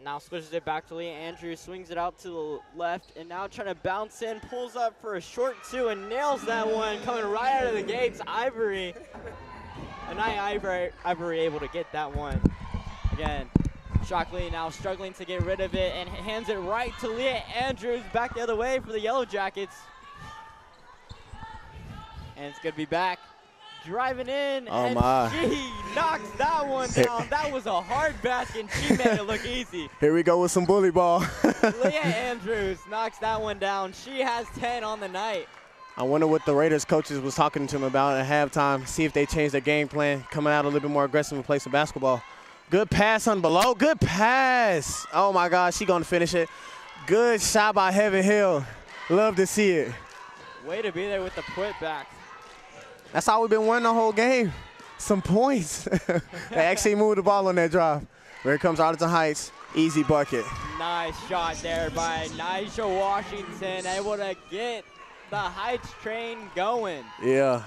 Now switches it back to Leah Andrews, swings it out to the left, and now trying to bounce in, pulls up for a short two, and nails that one, coming right out of the gates. Ivory, Ivory able to get that one. Again, Shockley now struggling to get rid of it, and hands it right to Leah Andrews, back the other way for the Yellow Jackets. And it's going to be back. Driving in, and she knocks that one down. That was a hard basket, and she made it look easy. Here we go with some bully ball. Leah Andrews knocks that one down. She has 10 on the night. I wonder what the Raiders coaches was talking to him about at halftime. See if they changed their game plan, coming out a little bit more aggressive and play some basketball. Good pass on below. Good pass. Oh, my God. She going to finish it. Good shot by Heaven Hill. Love to see it. Way to be there with the putback. That's how we've been winning the whole game. Some points. They actually moved the ball on that drive. Here comes Arlington Heights. Easy bucket. Nice shot there by Nyjah Washington, able to get the Heights train going. Yeah.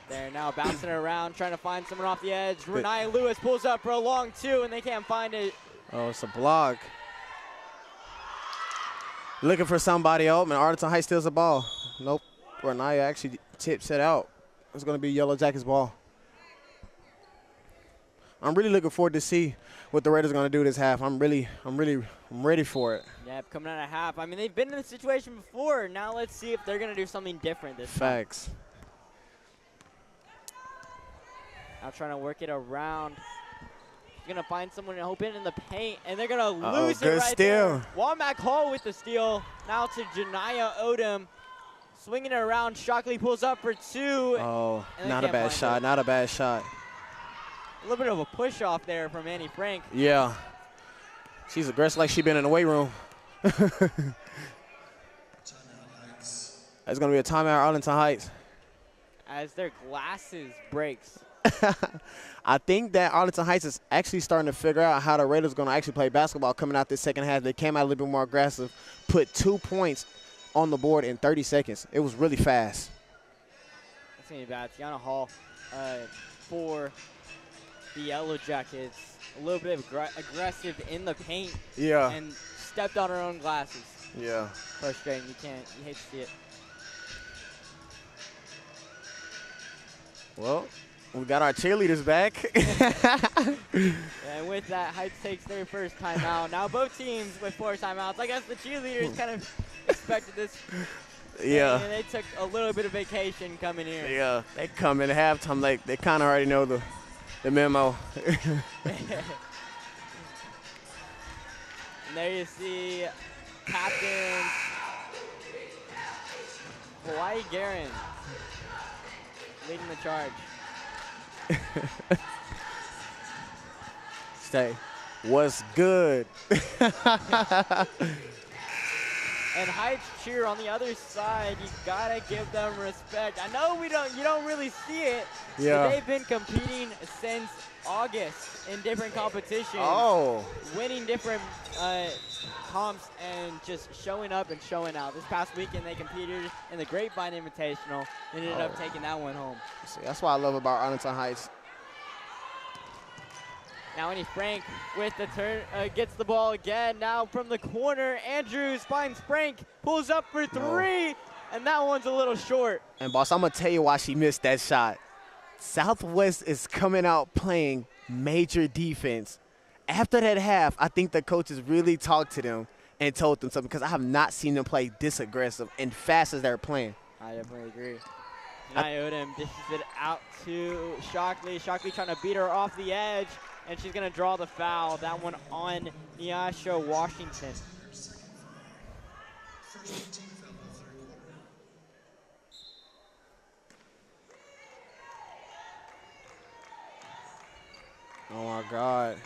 They're now bouncing around, trying to find someone off the edge. Renaya Lewis pulls up for a long two, and they can't find it. Oh, it's a block. Looking for somebody open. Arlington Heights steals the ball. Nope. Renaya actually tips it out. It's going to be Yellow Jackets ball. I'm really looking forward to see what the Raiders are going to do this half. I'm ready for it. Yep, coming out of half. I mean, they've been in this situation before. Now let's see if they're going to do something different this time. Facts. Now trying to work it around. She's going to find someone open in the paint, and they're going to lose it right there. Womack Hall with the steal. Now to Janiyah Odom. Swinging it around. Shockley pulls up for two. Oh, not a bad shot. Not a bad shot. A little bit of a push off there from Annie Frank. Yeah. She's aggressive like she's been in the weight room. It's going to be a timeout, Arlington Heights. As their glasses breaks. I think that Arlington Heights is actually starting to figure out how the Raiders are going to actually play basketball coming out this second half. They came out a little bit more aggressive, put 2 points on the board in 30 seconds. It was really fast. That's going to be bad. Tiana Hall for the Yellow Jackets. A little bit of aggressive in the paint. Yeah. And stepped on her own glasses. Yeah. Frustrating. You hate to see it. Well, we got our cheerleaders back. And with that, Heights takes their first timeout. Now both teams with 4 timeouts. I guess the cheerleaders kind of expected this. Yeah. And they took a little bit of vacation coming here. Yeah, they come in at halftime like they kind of already know the memo. And there you see Captain Hawaii Guerin leading the charge. Stay. What's good? And Heights cheer on the other side. You gotta give them respect. I know you don't really see it. Yeah. But they've been competing since August in different competitions. Oh. Winning different comps and just showing up and showing out. This past weekend they competed in the Grapevine Invitational and ended up taking that one home. See, that's what I love about Arlington Heights. Now Annie Frank with the turn, gets the ball again. Now from the corner, Andrews finds Frank, pulls up for 3, and that one's a little short. And boss, I'm gonna tell you why she missed that shot. Southwest is coming out playing major defense. After that half, I think the coaches really talked to them and told them something because I have not seen them play this aggressive and fast as they're playing. I definitely agree. Janiyah Odom dishes it out to Shockley. Shockley trying to beat her off the edge, and she's going to draw the foul. That one on Nyjah Washington. Oh, my God.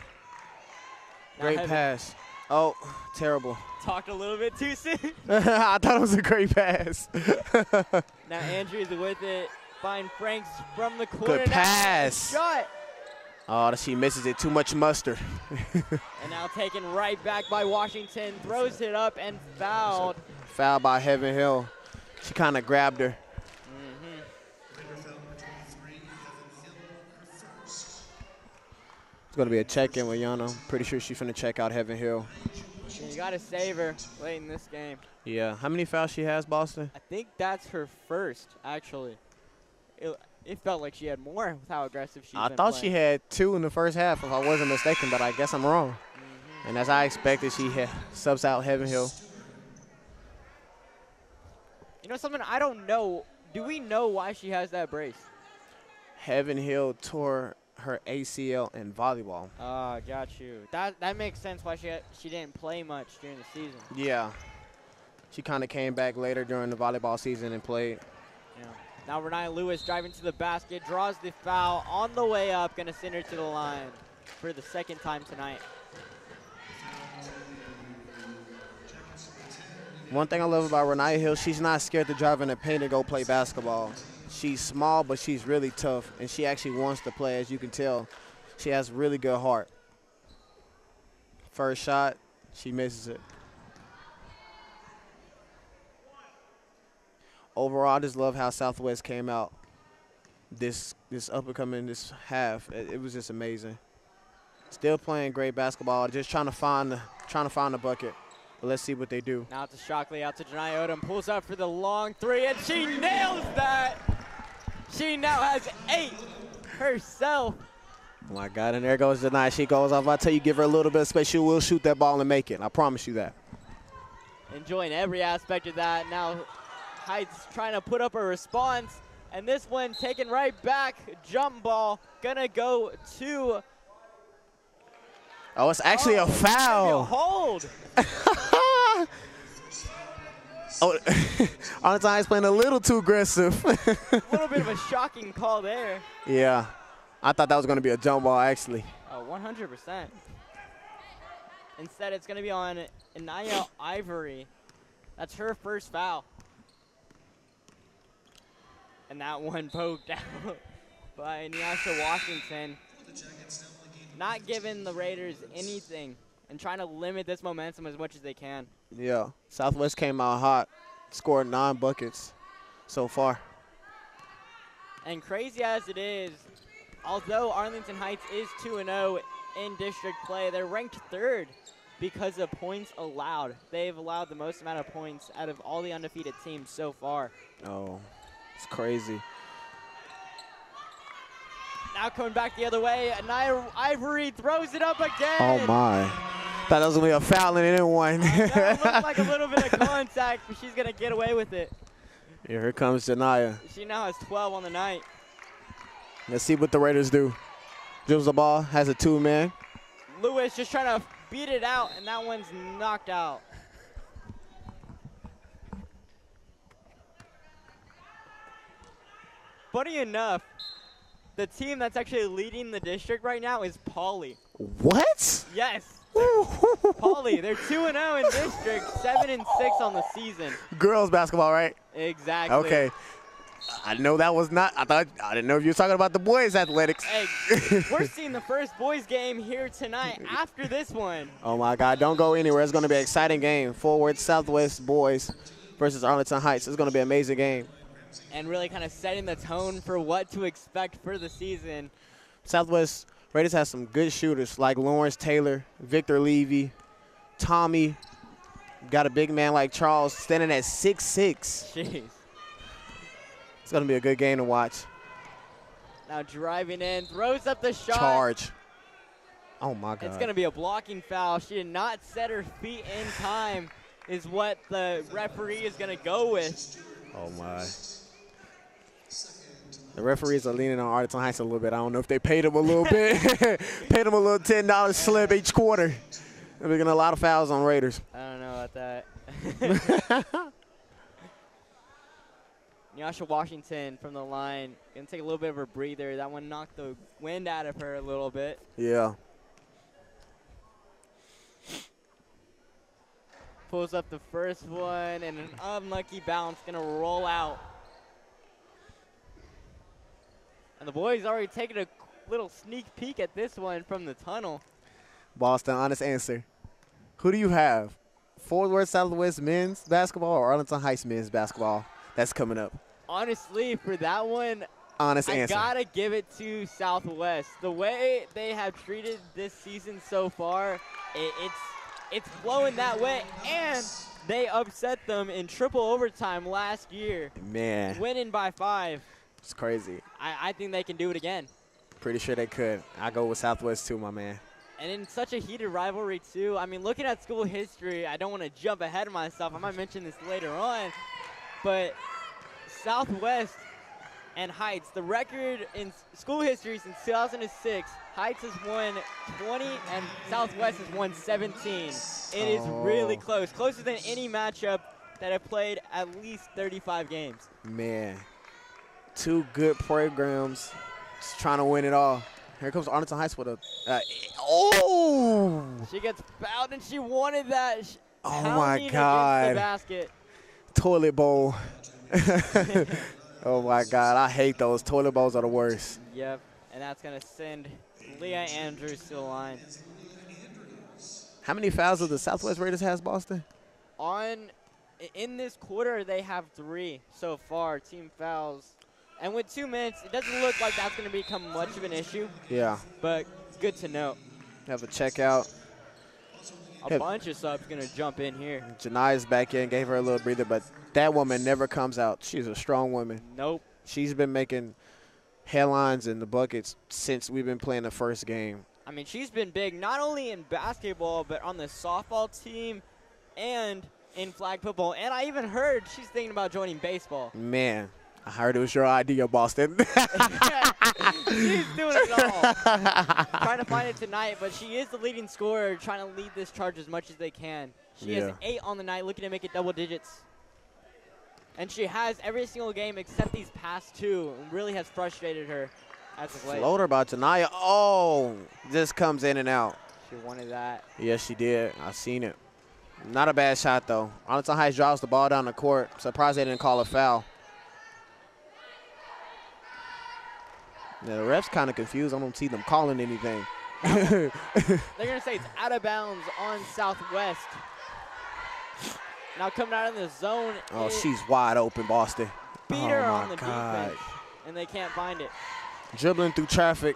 Now Great pass. Oh, terrible. Talked a little bit too soon. I thought it was a great pass. Now Andrews with it. Find Franks from the corner. Good pass. Shot. Oh, she misses it. Too much mustard. And now taken right back by Washington. Throws it up and fouled. Foul by Heaven Hill. She kind of grabbed her. It's going to be a check-in with Yana. Pretty sure she's finna check out Heaven Hill. Yeah, you got to save her late in this game. Yeah. How many fouls she has, Boston? I think that's her first, actually. It felt like she had more with how aggressive she's been I thought playing. she had 2 in the first half, if I wasn't mistaken, but I guess I'm wrong. And as I expected, she subs out Heaven Hill. You know something? I don't know. Do we know why she has that brace? Heaven Hill tore her ACL in volleyball. Ah, got you. That makes sense why she didn't play much during the season. Yeah. She kind of came back later during the volleyball season and played. Yeah. Now Renaya Lewis driving to the basket, draws the foul on the way up, going to send her to the line for the second time tonight. One thing I love about Renaya Hill, she's not scared to drive in the paint and go play basketball. She's small, but she's really tough, and she actually wants to play, as you can tell. She has really good heart. First shot, she misses it. Overall, I just love how Southwest came out this up-and-coming this half. It was just amazing. Still playing great basketball, just trying to find the bucket. But let's see what they do. Now to Shockley, out to Janai Odom, pulls up for the long three, and she nails that. She now has 8 herself. Oh my God, and there goes Janai. She goes off. I tell you, give her a little bit of space, she will shoot that ball and make it. I promise you that. Enjoying every aspect of that. Now Heights trying to put up a response, and this one taken right back. Jump ball, gonna go to. Oh, it's actually a foul. A hold. Oh, Arlington Heights playing a little too aggressive. A little bit of a shocking call there. Yeah, I thought that was going to be a jump ball, actually. Oh, 100%. Instead, it's going to be on Anaya Ivory. That's her first foul. And that one poked out by Nyasha Washington. Not giving the Raiders anything and trying to limit this momentum as much as they can. Yeah, Southwest came out hot, scored 9 buckets so far. And crazy as it is, although Arlington Heights is 2-0 in district play, they're ranked 3rd because of points allowed. They've allowed the most amount of points out of all the undefeated teams so far. Oh, it's crazy. Now coming back the other way, Anaya Ivory throws it up again. Oh, my. Thought that was going to be a foul and it didn't one. It looked like a little bit of contact, but she's going to get away with it. Yeah, here comes Janaya. She now has 12 on the night. Let's see what the Raiders do. Dribbles the ball, has a 2-man. Lewis just trying to beat it out, and that one's knocked out. Funny enough, the team that's actually leading the district right now is Pauley. What? Yes. Pauley, they're 2-0 in district, 7-6 on the season. Girls basketball, right? Exactly. Okay. I know that was not. I didn't know if you were talking about the boys' athletics. Hey, we're seeing the first boys game here tonight after this one. Oh my God! Don't go anywhere. It's going to be an exciting game. Forward Southwest boys versus Arlington Heights. It's going to be an amazing game. And really kind of setting the tone for what to expect for the season. Southwest Raiders has some good shooters like Lawrence Taylor, Victor Levy, Tommy. Got a big man like Charles standing at 6'6". Jeez. It's going to be a good game to watch. Now driving in, throws up the shot. Charge. Oh, my God. It's going to be a blocking foul. She did not set her feet in time is what the referee is going to go with. Oh, my. The referees are leaning on Arlington Heights a little bit. I don't know if they paid them a little bit. Paid them a little $10 slip each quarter. They're getting a lot of fouls on Raiders. I don't know about that. Nyasha Washington from the line. Going to take a little bit of a breather. That one knocked the wind out of her a little bit. Yeah. Pulls up the first one, and an unlucky bounce going to roll out. And the boys already taking a little sneak peek at this one from the tunnel. Boston, honest answer. Who do you have? Forward Southwest men's basketball or Arlington Heights men's basketball? That's coming up. Honestly, for that one, honest I answer. gotta give it to Southwest. The way they have treated this season so far, it's flowing that way, and they upset them in triple overtime last year, Man, winning by 5. it's crazy. I think they can do it again. Pretty sure they could. I go with Southwest too, my man. And in such a heated rivalry, too. I mean, looking at school history, I don't want to jump ahead of myself. I might mention this later on. But Southwest and Heights, the record in school history since 2006, Heights has won 20 and Southwest has won 17. It is really close, closer than any matchup that have played at least 35 games. Man, 2 good programs just trying to win it all. Here comes Arlington Heights with a She gets fouled and she wanted that. Oh my God. The basket. Toilet bowl. Oh my God, I hate those. Toilet bowls are the worst. Yep, and that's going to send Leah Andrews to the line. How many fouls do the Southwest Raiders has, Boston? In this quarter, they have 3 so far, team fouls. And with 2 minutes, it doesn't look like that's going to become much of an issue. Yeah. But good to know. Have a checkout. A bunch of subs going to jump in here. Jania's back in, gave her a little breather, but that woman never comes out. She's a strong woman. Nope. She's been making headlines in the buckets since we've been playing the first game. I mean, she's been big not only in basketball, but on the softball team and in flag football. And I even heard she's thinking about joining baseball. Man, I heard it was your idea, Boston. She's doing it all. Trying to find it tonight, but she is the leading scorer, trying to lead this charge as much as they can. She has 8 on the night, looking to make it double digits. And she has every single game except these past 2, and really has frustrated her as of late. Floater by Jania. Oh, just comes in and out. She wanted that. Yes, she did. I seen it. Not a bad shot, though. Arlington Heights drives the ball down the court. Surprised they didn't call a foul. Yeah, the refs kind of confused. I don't see them calling anything. They're going to say it's out of bounds on Southwest. Now coming out in the zone. Oh, she's wide open, Boston. Beat her on the defense, and they can't find it. Dribbling through traffic.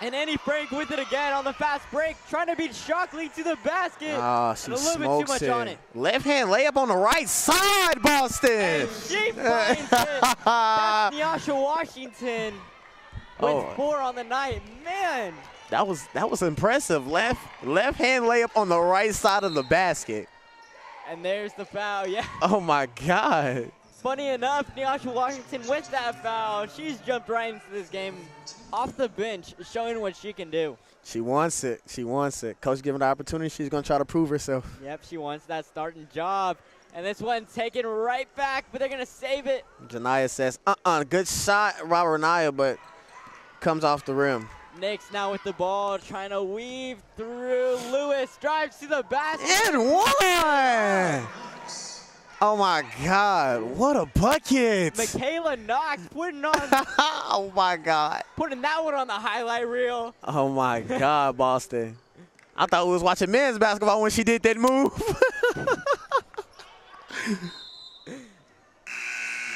And Annie Frank with it again on the fast break, trying to beat Shockley to the basket. Ah, she a little smokes bit too much on it. Left hand layup on the right side, Boston. And she finds it. That's Nyasha Washington with 4 on the night. Man. That was impressive. Left hand layup on the right side of the basket. And there's the foul, yeah. Oh my God. Funny enough, Nyasha Washington with that foul. She's jumped right into this game off the bench, showing what she can do. She wants it. She wants it. Coach giving her the opportunity. She's going to try to prove herself. Yep, she wants that starting job. And this one taken right back, but they're going to save it. Jania says, good shot, Robert Naya, but comes off the rim. Knicks now with the ball, trying to weave through. Lewis drives to the basket. And one! Oh, my God. What a bucket. Michaela Knox putting on. Oh, my God. Putting that one on the highlight reel. Oh, my God, Boston. I thought we was watching men's basketball when she did that move.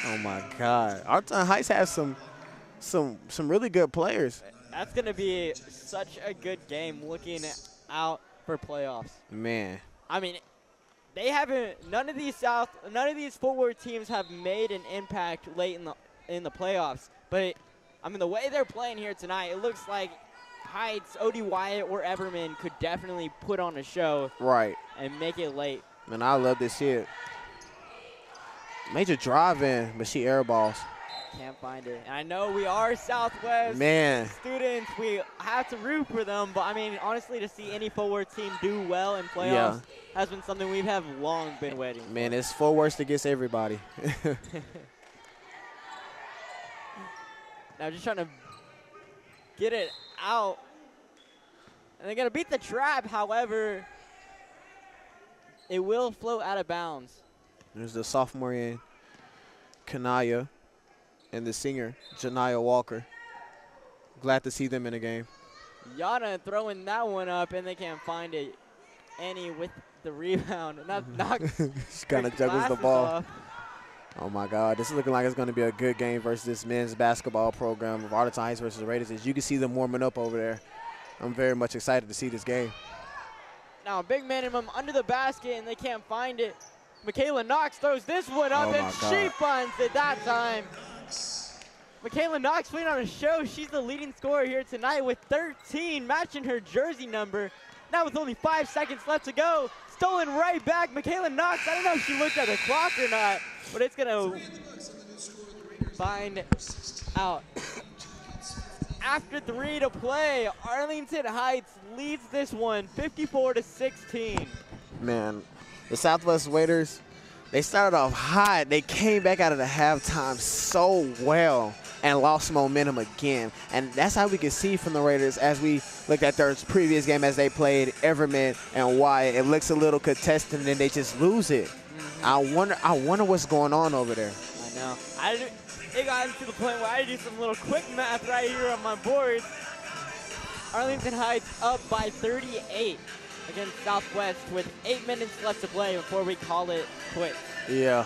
Oh, my God. Arlington Heights has some really good players. That's going to be such a good game looking out for playoffs. Man. I mean, they haven't. None of these forward teams have made an impact late in the playoffs. But I mean, the way they're playing here tonight, it looks like Heights, O.D. Wyatt, or Everman could definitely put on a show. Right. And make it late. Man, I love this shit. Major drive in, but she airballs. Can't find it. And I know we are Southwest students. We have to root for them. But, I mean, honestly, to see any forward team do well in playoffs has been something we have long been waiting for. Man, it's forwards against everybody. Now just trying to get it out. And they're going to beat the trap. However, it will float out of bounds. There's the sophomore in, Kanaya, and the senior, Jania Walker. Glad to see them in the game. Yana throwing that one up, and they can't find it. Annie with the rebound. And that knocks she kind of juggles the ball. off. Oh, my God. This is looking like it's going to be a good game versus this men's basketball program of Arlington Heights versus the Raiders. As you can see them warming up over there. I'm very much excited to see this game. Now, big minimum under the basket, and they can't find it. Michaela Knox throws this one up, and she finds it that time. Michaela Knox putting on a show. She's the leading scorer here tonight with 13, matching her jersey number. Now with only 5 seconds left to go, stolen right back. Michaela Knox, I don't know if she looked at the clock or not, but it's going to find out. After 3 to play, Arlington Heights leads this one 54-16. Man, the Southwest Raiders, they started off hot. They came back out of the halftime so well and lost momentum again. And that's how we can see from the Raiders as we looked at their previous game as they played Everman and Wyatt. It looks a little contested and then they just lose it. I wonder what's going on over there. I know. It got to the point where I do some little quick math right here on my board. Arlington Heights up by 38 against Southwest with 8 minutes left to play before we call it quits. Yeah.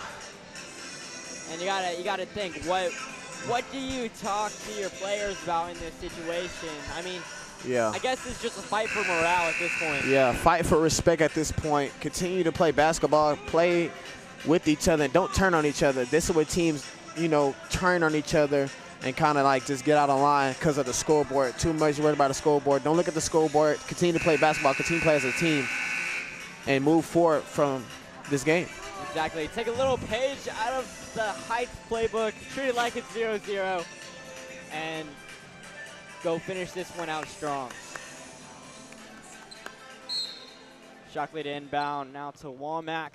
And you gotta think, what do you talk to your players about in this situation? I mean, yeah. I guess it's just a fight for morale at this point. Yeah, fight for respect at this point. Continue to play basketball, play with each other, and don't turn on each other. This is what teams, you know, turn on each other and kind of like just get out of line because of the scoreboard. Too much worried about the scoreboard. Don't look at the scoreboard. Continue to play basketball. Continue to play as a team and move forward from this game. Exactly. Take a little page out of the Heights playbook, treat it like it's 0-0, and go finish this one out strong. Shockley to inbound, now to Womack.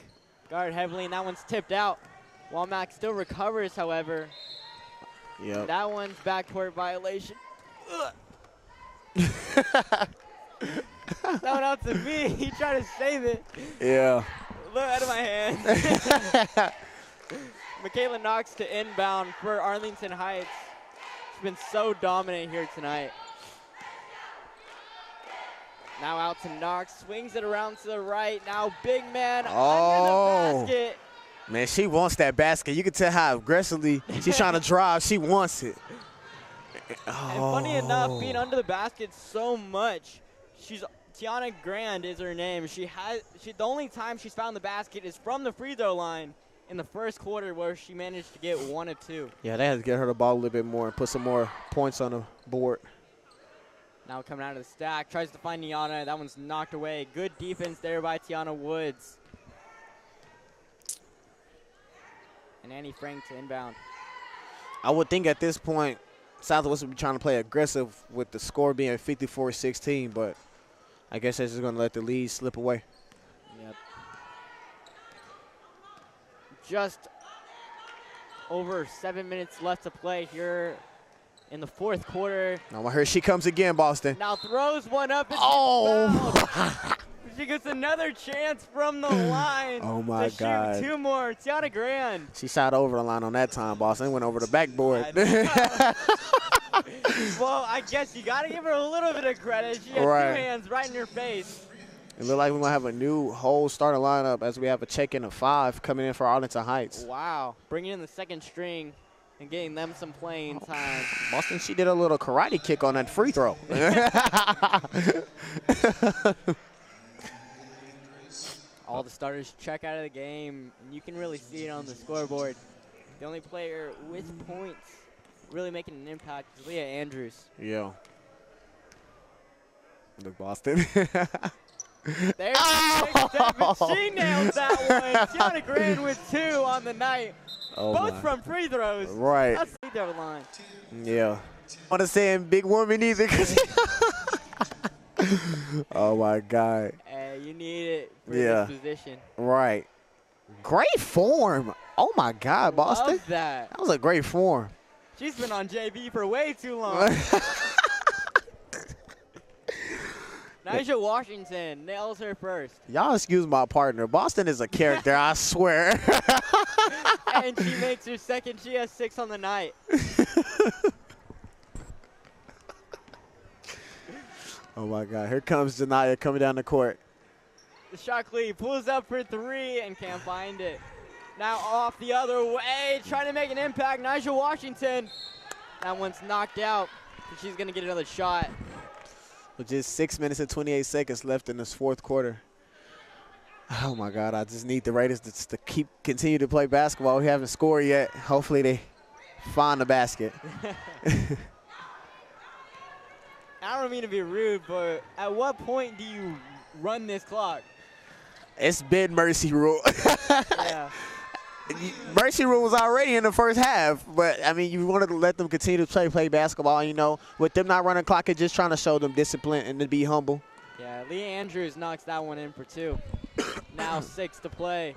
Guard heavily, and that one's tipped out. Womack still recovers, however. Yep. That one's backcourt violation. That one out to me. He tried to save it. Yeah. Look out of my hand. Michaela Knox to inbound for Arlington Heights. She's been so dominant here tonight. Now out to Knox, swings it around to the right. Now big man under the basket. Man, she wants that basket. You can tell how aggressively she's trying to drive. She wants it. And funny enough, being under the basket so much, Tiana Grand is her name. The only time she's found the basket is from the free throw line in the first quarter where she managed to get 1 of 2. Yeah, they had to get her the ball a little bit more and put some more points on the board. Now coming out of the stack, tries to find Tiana. That one's knocked away. Good defense there by Tiana Woods. And Annie Frank to inbound. I would think at this point, Southwest would be trying to play aggressive with the score being 54-16, but I guess they're just going to let the lead slip away. Yep. Just over 7 minutes left to play here in the fourth quarter. Now, here she comes again, Boston. Now throws one up. Oh! She gets another chance from the line. Oh, my God. Shoot 2 more. Tiana Grand. She shot over the line on that time, Boston. Went over the backboard. Well, I guess you got to give her a little bit of credit. She had 2 hands right in her face. It looked like we might have a new whole starting lineup as we have a check-in of 5 coming in for Arlington Heights. Wow. Bringing in the second string and getting them some playing time. Boston, she did a little karate kick on that free throw. All the starters check out of the game, and you can really see it on the scoreboard. The only player with points really making an impact is Leah Andrews. Yeah. Look, Boston. There's she nails that one. Tiana Grand with 2 on the night. Both from free throws. Right. That's the free throw line. Yeah. I want to say big woman either. Oh, my God. Hey, you need it for this position. Right. Great form. Oh, my God, Boston. Love that. That was a great form. She's been on JV for way too long. Nyjah Washington nails her first. Y'all excuse my partner. Boston is a character, I swear. And she makes her second. She has 6 on the night. Oh, my God. Here comes Janiyah coming down the court. Shockley pulls up for 3 and can't find it. Now off the other way, trying to make an impact. Nigel Washington. That one's knocked out. She's going to get another shot. With just 6 minutes and 28 seconds left in this fourth quarter. Oh, my God. I just need the Raiders to continue to play basketball. We haven't scored yet. Hopefully they find the basket. I don't mean to be rude, but at what point do you run this clock? It's been mercy rule. Yeah. Mercy rule was already in the first half, but, I mean, you want to let them continue to play basketball. You know, with them not running clock, it's just trying to show them discipline and to be humble. Yeah, Leah Andrews knocks that one in for 2. Now 6 to play.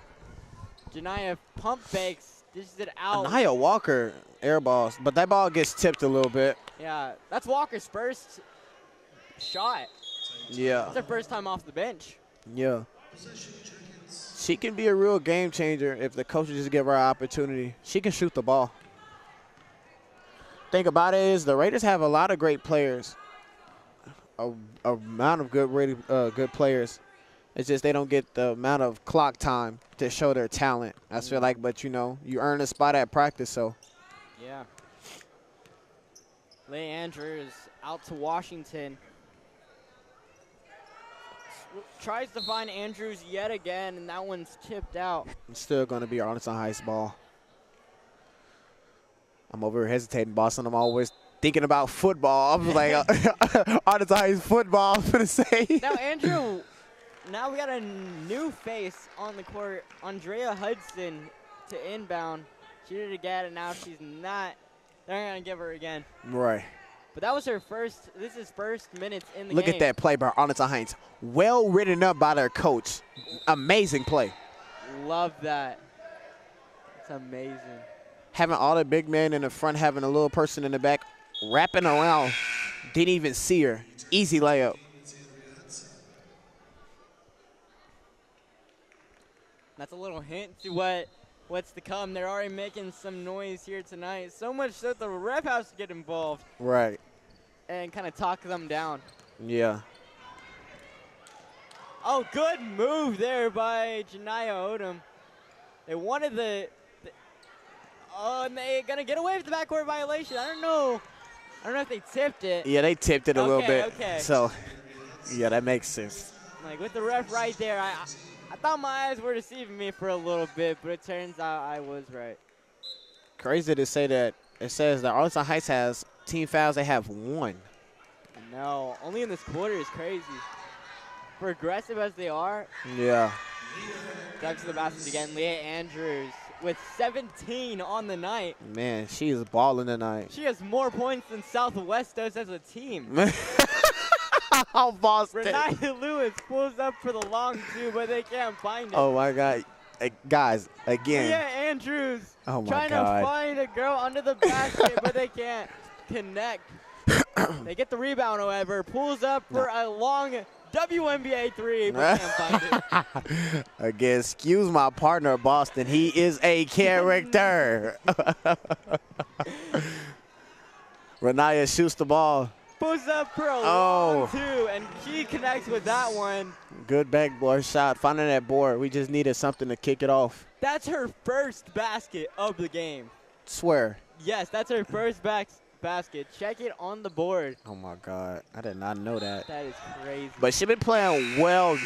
Janiyah pump fakes, dishes it out. Anaya Walker air balls, but that ball gets tipped a little bit. Yeah, that's Walker's first shot. Yeah. It's her first time off the bench. Yeah. She can be a real game changer if the coaches just give her an opportunity. She can shoot the ball. Thing about it is the Raiders have a lot of great players, a amount of good players. It's just they don't get the amount of clock time to show their talent. I feel like, but you know, you earn a spot at practice, so. Yeah. Leigh Andrews out to Washington. Tries to find Andrews yet again, and that one's tipped out. It's still going to be Arlington Heights ball. I'm over here hesitating, Boston. I'm always thinking about football. I'm like, Arlington Heights football, I'm going to say. Now, Andrew, now we got a new face on the court. Andrea Hudson to inbound. She did it again, and now she's not. They're going to give her again. Right. But that was her first, this is first minutes in the Look game. at that play by Arlington Heights. Well written up by their coach. Amazing play. Love that. It's amazing. Having all the big men in the front, having a little person in the back, wrapping around. Didn't even see her. Easy layup. That's a little hint to what's to come. They're already making some noise here tonight. So much so that the ref has to get involved. Right. And kind of talk them down. Yeah. Oh, good move there by Janiyah Odom. They wanted oh, and they're going to get away with the backcourt violation. I don't know if they tipped it. Yeah, they tipped it a little bit. Okay. So, yeah, that makes sense. Like, with the ref right there, I thought my eyes were deceiving me for a little bit, but it turns out I was right. Crazy to say that. It says that Arlington Heights has team fouls. They have 1. No, only in this quarter is crazy. For aggressive as they are. Yeah. Back to the basket again. Leah Andrews with 17 on the night. Man, she is balling tonight. She has more points than Southwest does as a team. Boston. Renaya Lewis pulls up for the long 2, but they can't find it. Oh, my God. Guys, again. Leah Andrews trying to find a girl under the basket, but they can't connect. They get the rebound, however. Pulls up for a long WNBA 3, but can't find it. Again, excuse my partner, Boston. He is a character. Renaya shoots the ball. Pulls up for a long 2, and she connects with that one. Good backboard shot, finding that board. We just needed something to kick it off. That's her first basket of the game. Swear. Yes, that's her first basket. Check it on the board. Oh, my God. I did not know that. That is crazy. But she's been playing well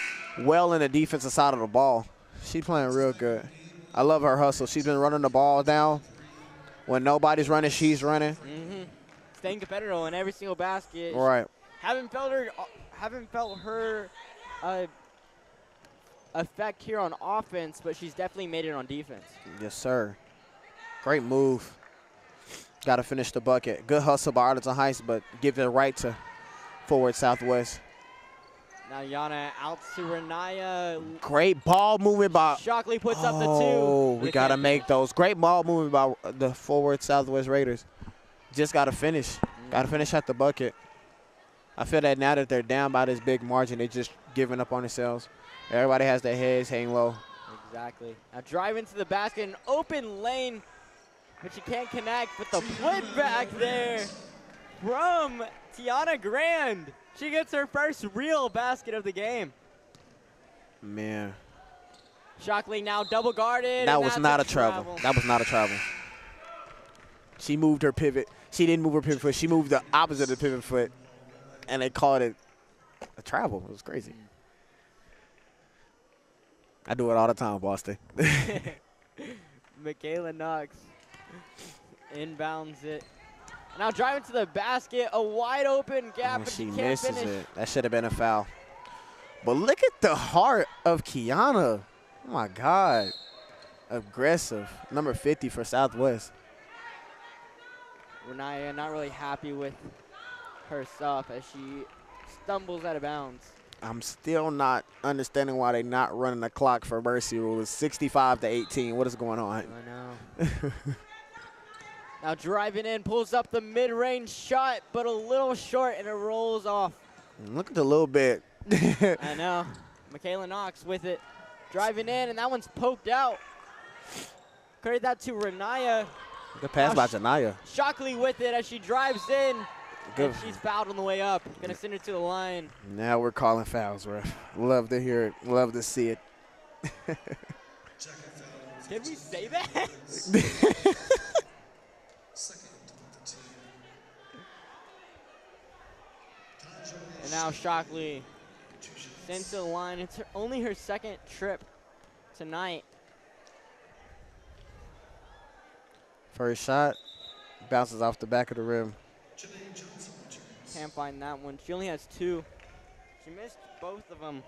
in the defensive side of the ball. She's playing real good. I love her hustle. She's been running the ball down. When nobody's running, she's running. Mm-hmm. Staying competitive on every single basket. Right. Haven't felt her effect here on offense, but she's definitely made it on defense. Yes, sir. Great move. Got to finish the bucket. Good hustle by Arlington Heights, but give it right to forward Southwest. Now Yana out to Renaya. Great ball movement by. Shockley puts up the 2. Oh, we got to make those. Great ball movement by the forward Southwest Raiders. Just got to finish. Got to finish at the bucket. I feel that now that they're down by this big margin, they're just giving up on themselves. Everybody has their heads hang low. Exactly. Now drive into the basket, an open lane, but you can't connect. But the put back there from Tiana Grand. She gets her first real basket of the game. Man. Shockley now double guarded. That and was that's not a travel. That was not a travel. She moved her pivot. She didn't move her pivot foot. She moved the opposite of the pivot foot, and they called it a travel. It was crazy. I do it all the time, Boston. Michaela Knox inbounds it. Now driving to the basket, a wide open gap, And but she can't misses finish. it. That should have been a foul. But look at the heart of Kiana. Oh, my God. Aggressive. Number 50 for Southwest. Renaya not really happy with her stuff as she stumbles out of bounds. I'm still not understanding why they're not running the clock for Mercy Rule. It's 65-18. What is going on? I know. Now driving in, pulls up the mid-range shot, but a little short, and it rolls off. Look at the little bit. I know. Michaela Knox with it. Driving in, and that one's poked out. Credit that to Renaya. Good pass by Janaya. Shockley with it as she drives in. Good. And she's fouled on the way up. Gonna send her to the line. Now we're calling fouls, ref. Love to hear it. Love to see it. Can we say that? And now Shockley sent to the line. It's only her second trip tonight. First shot bounces off the back of the rim. Can't find that one. She only has two. She missed both of them.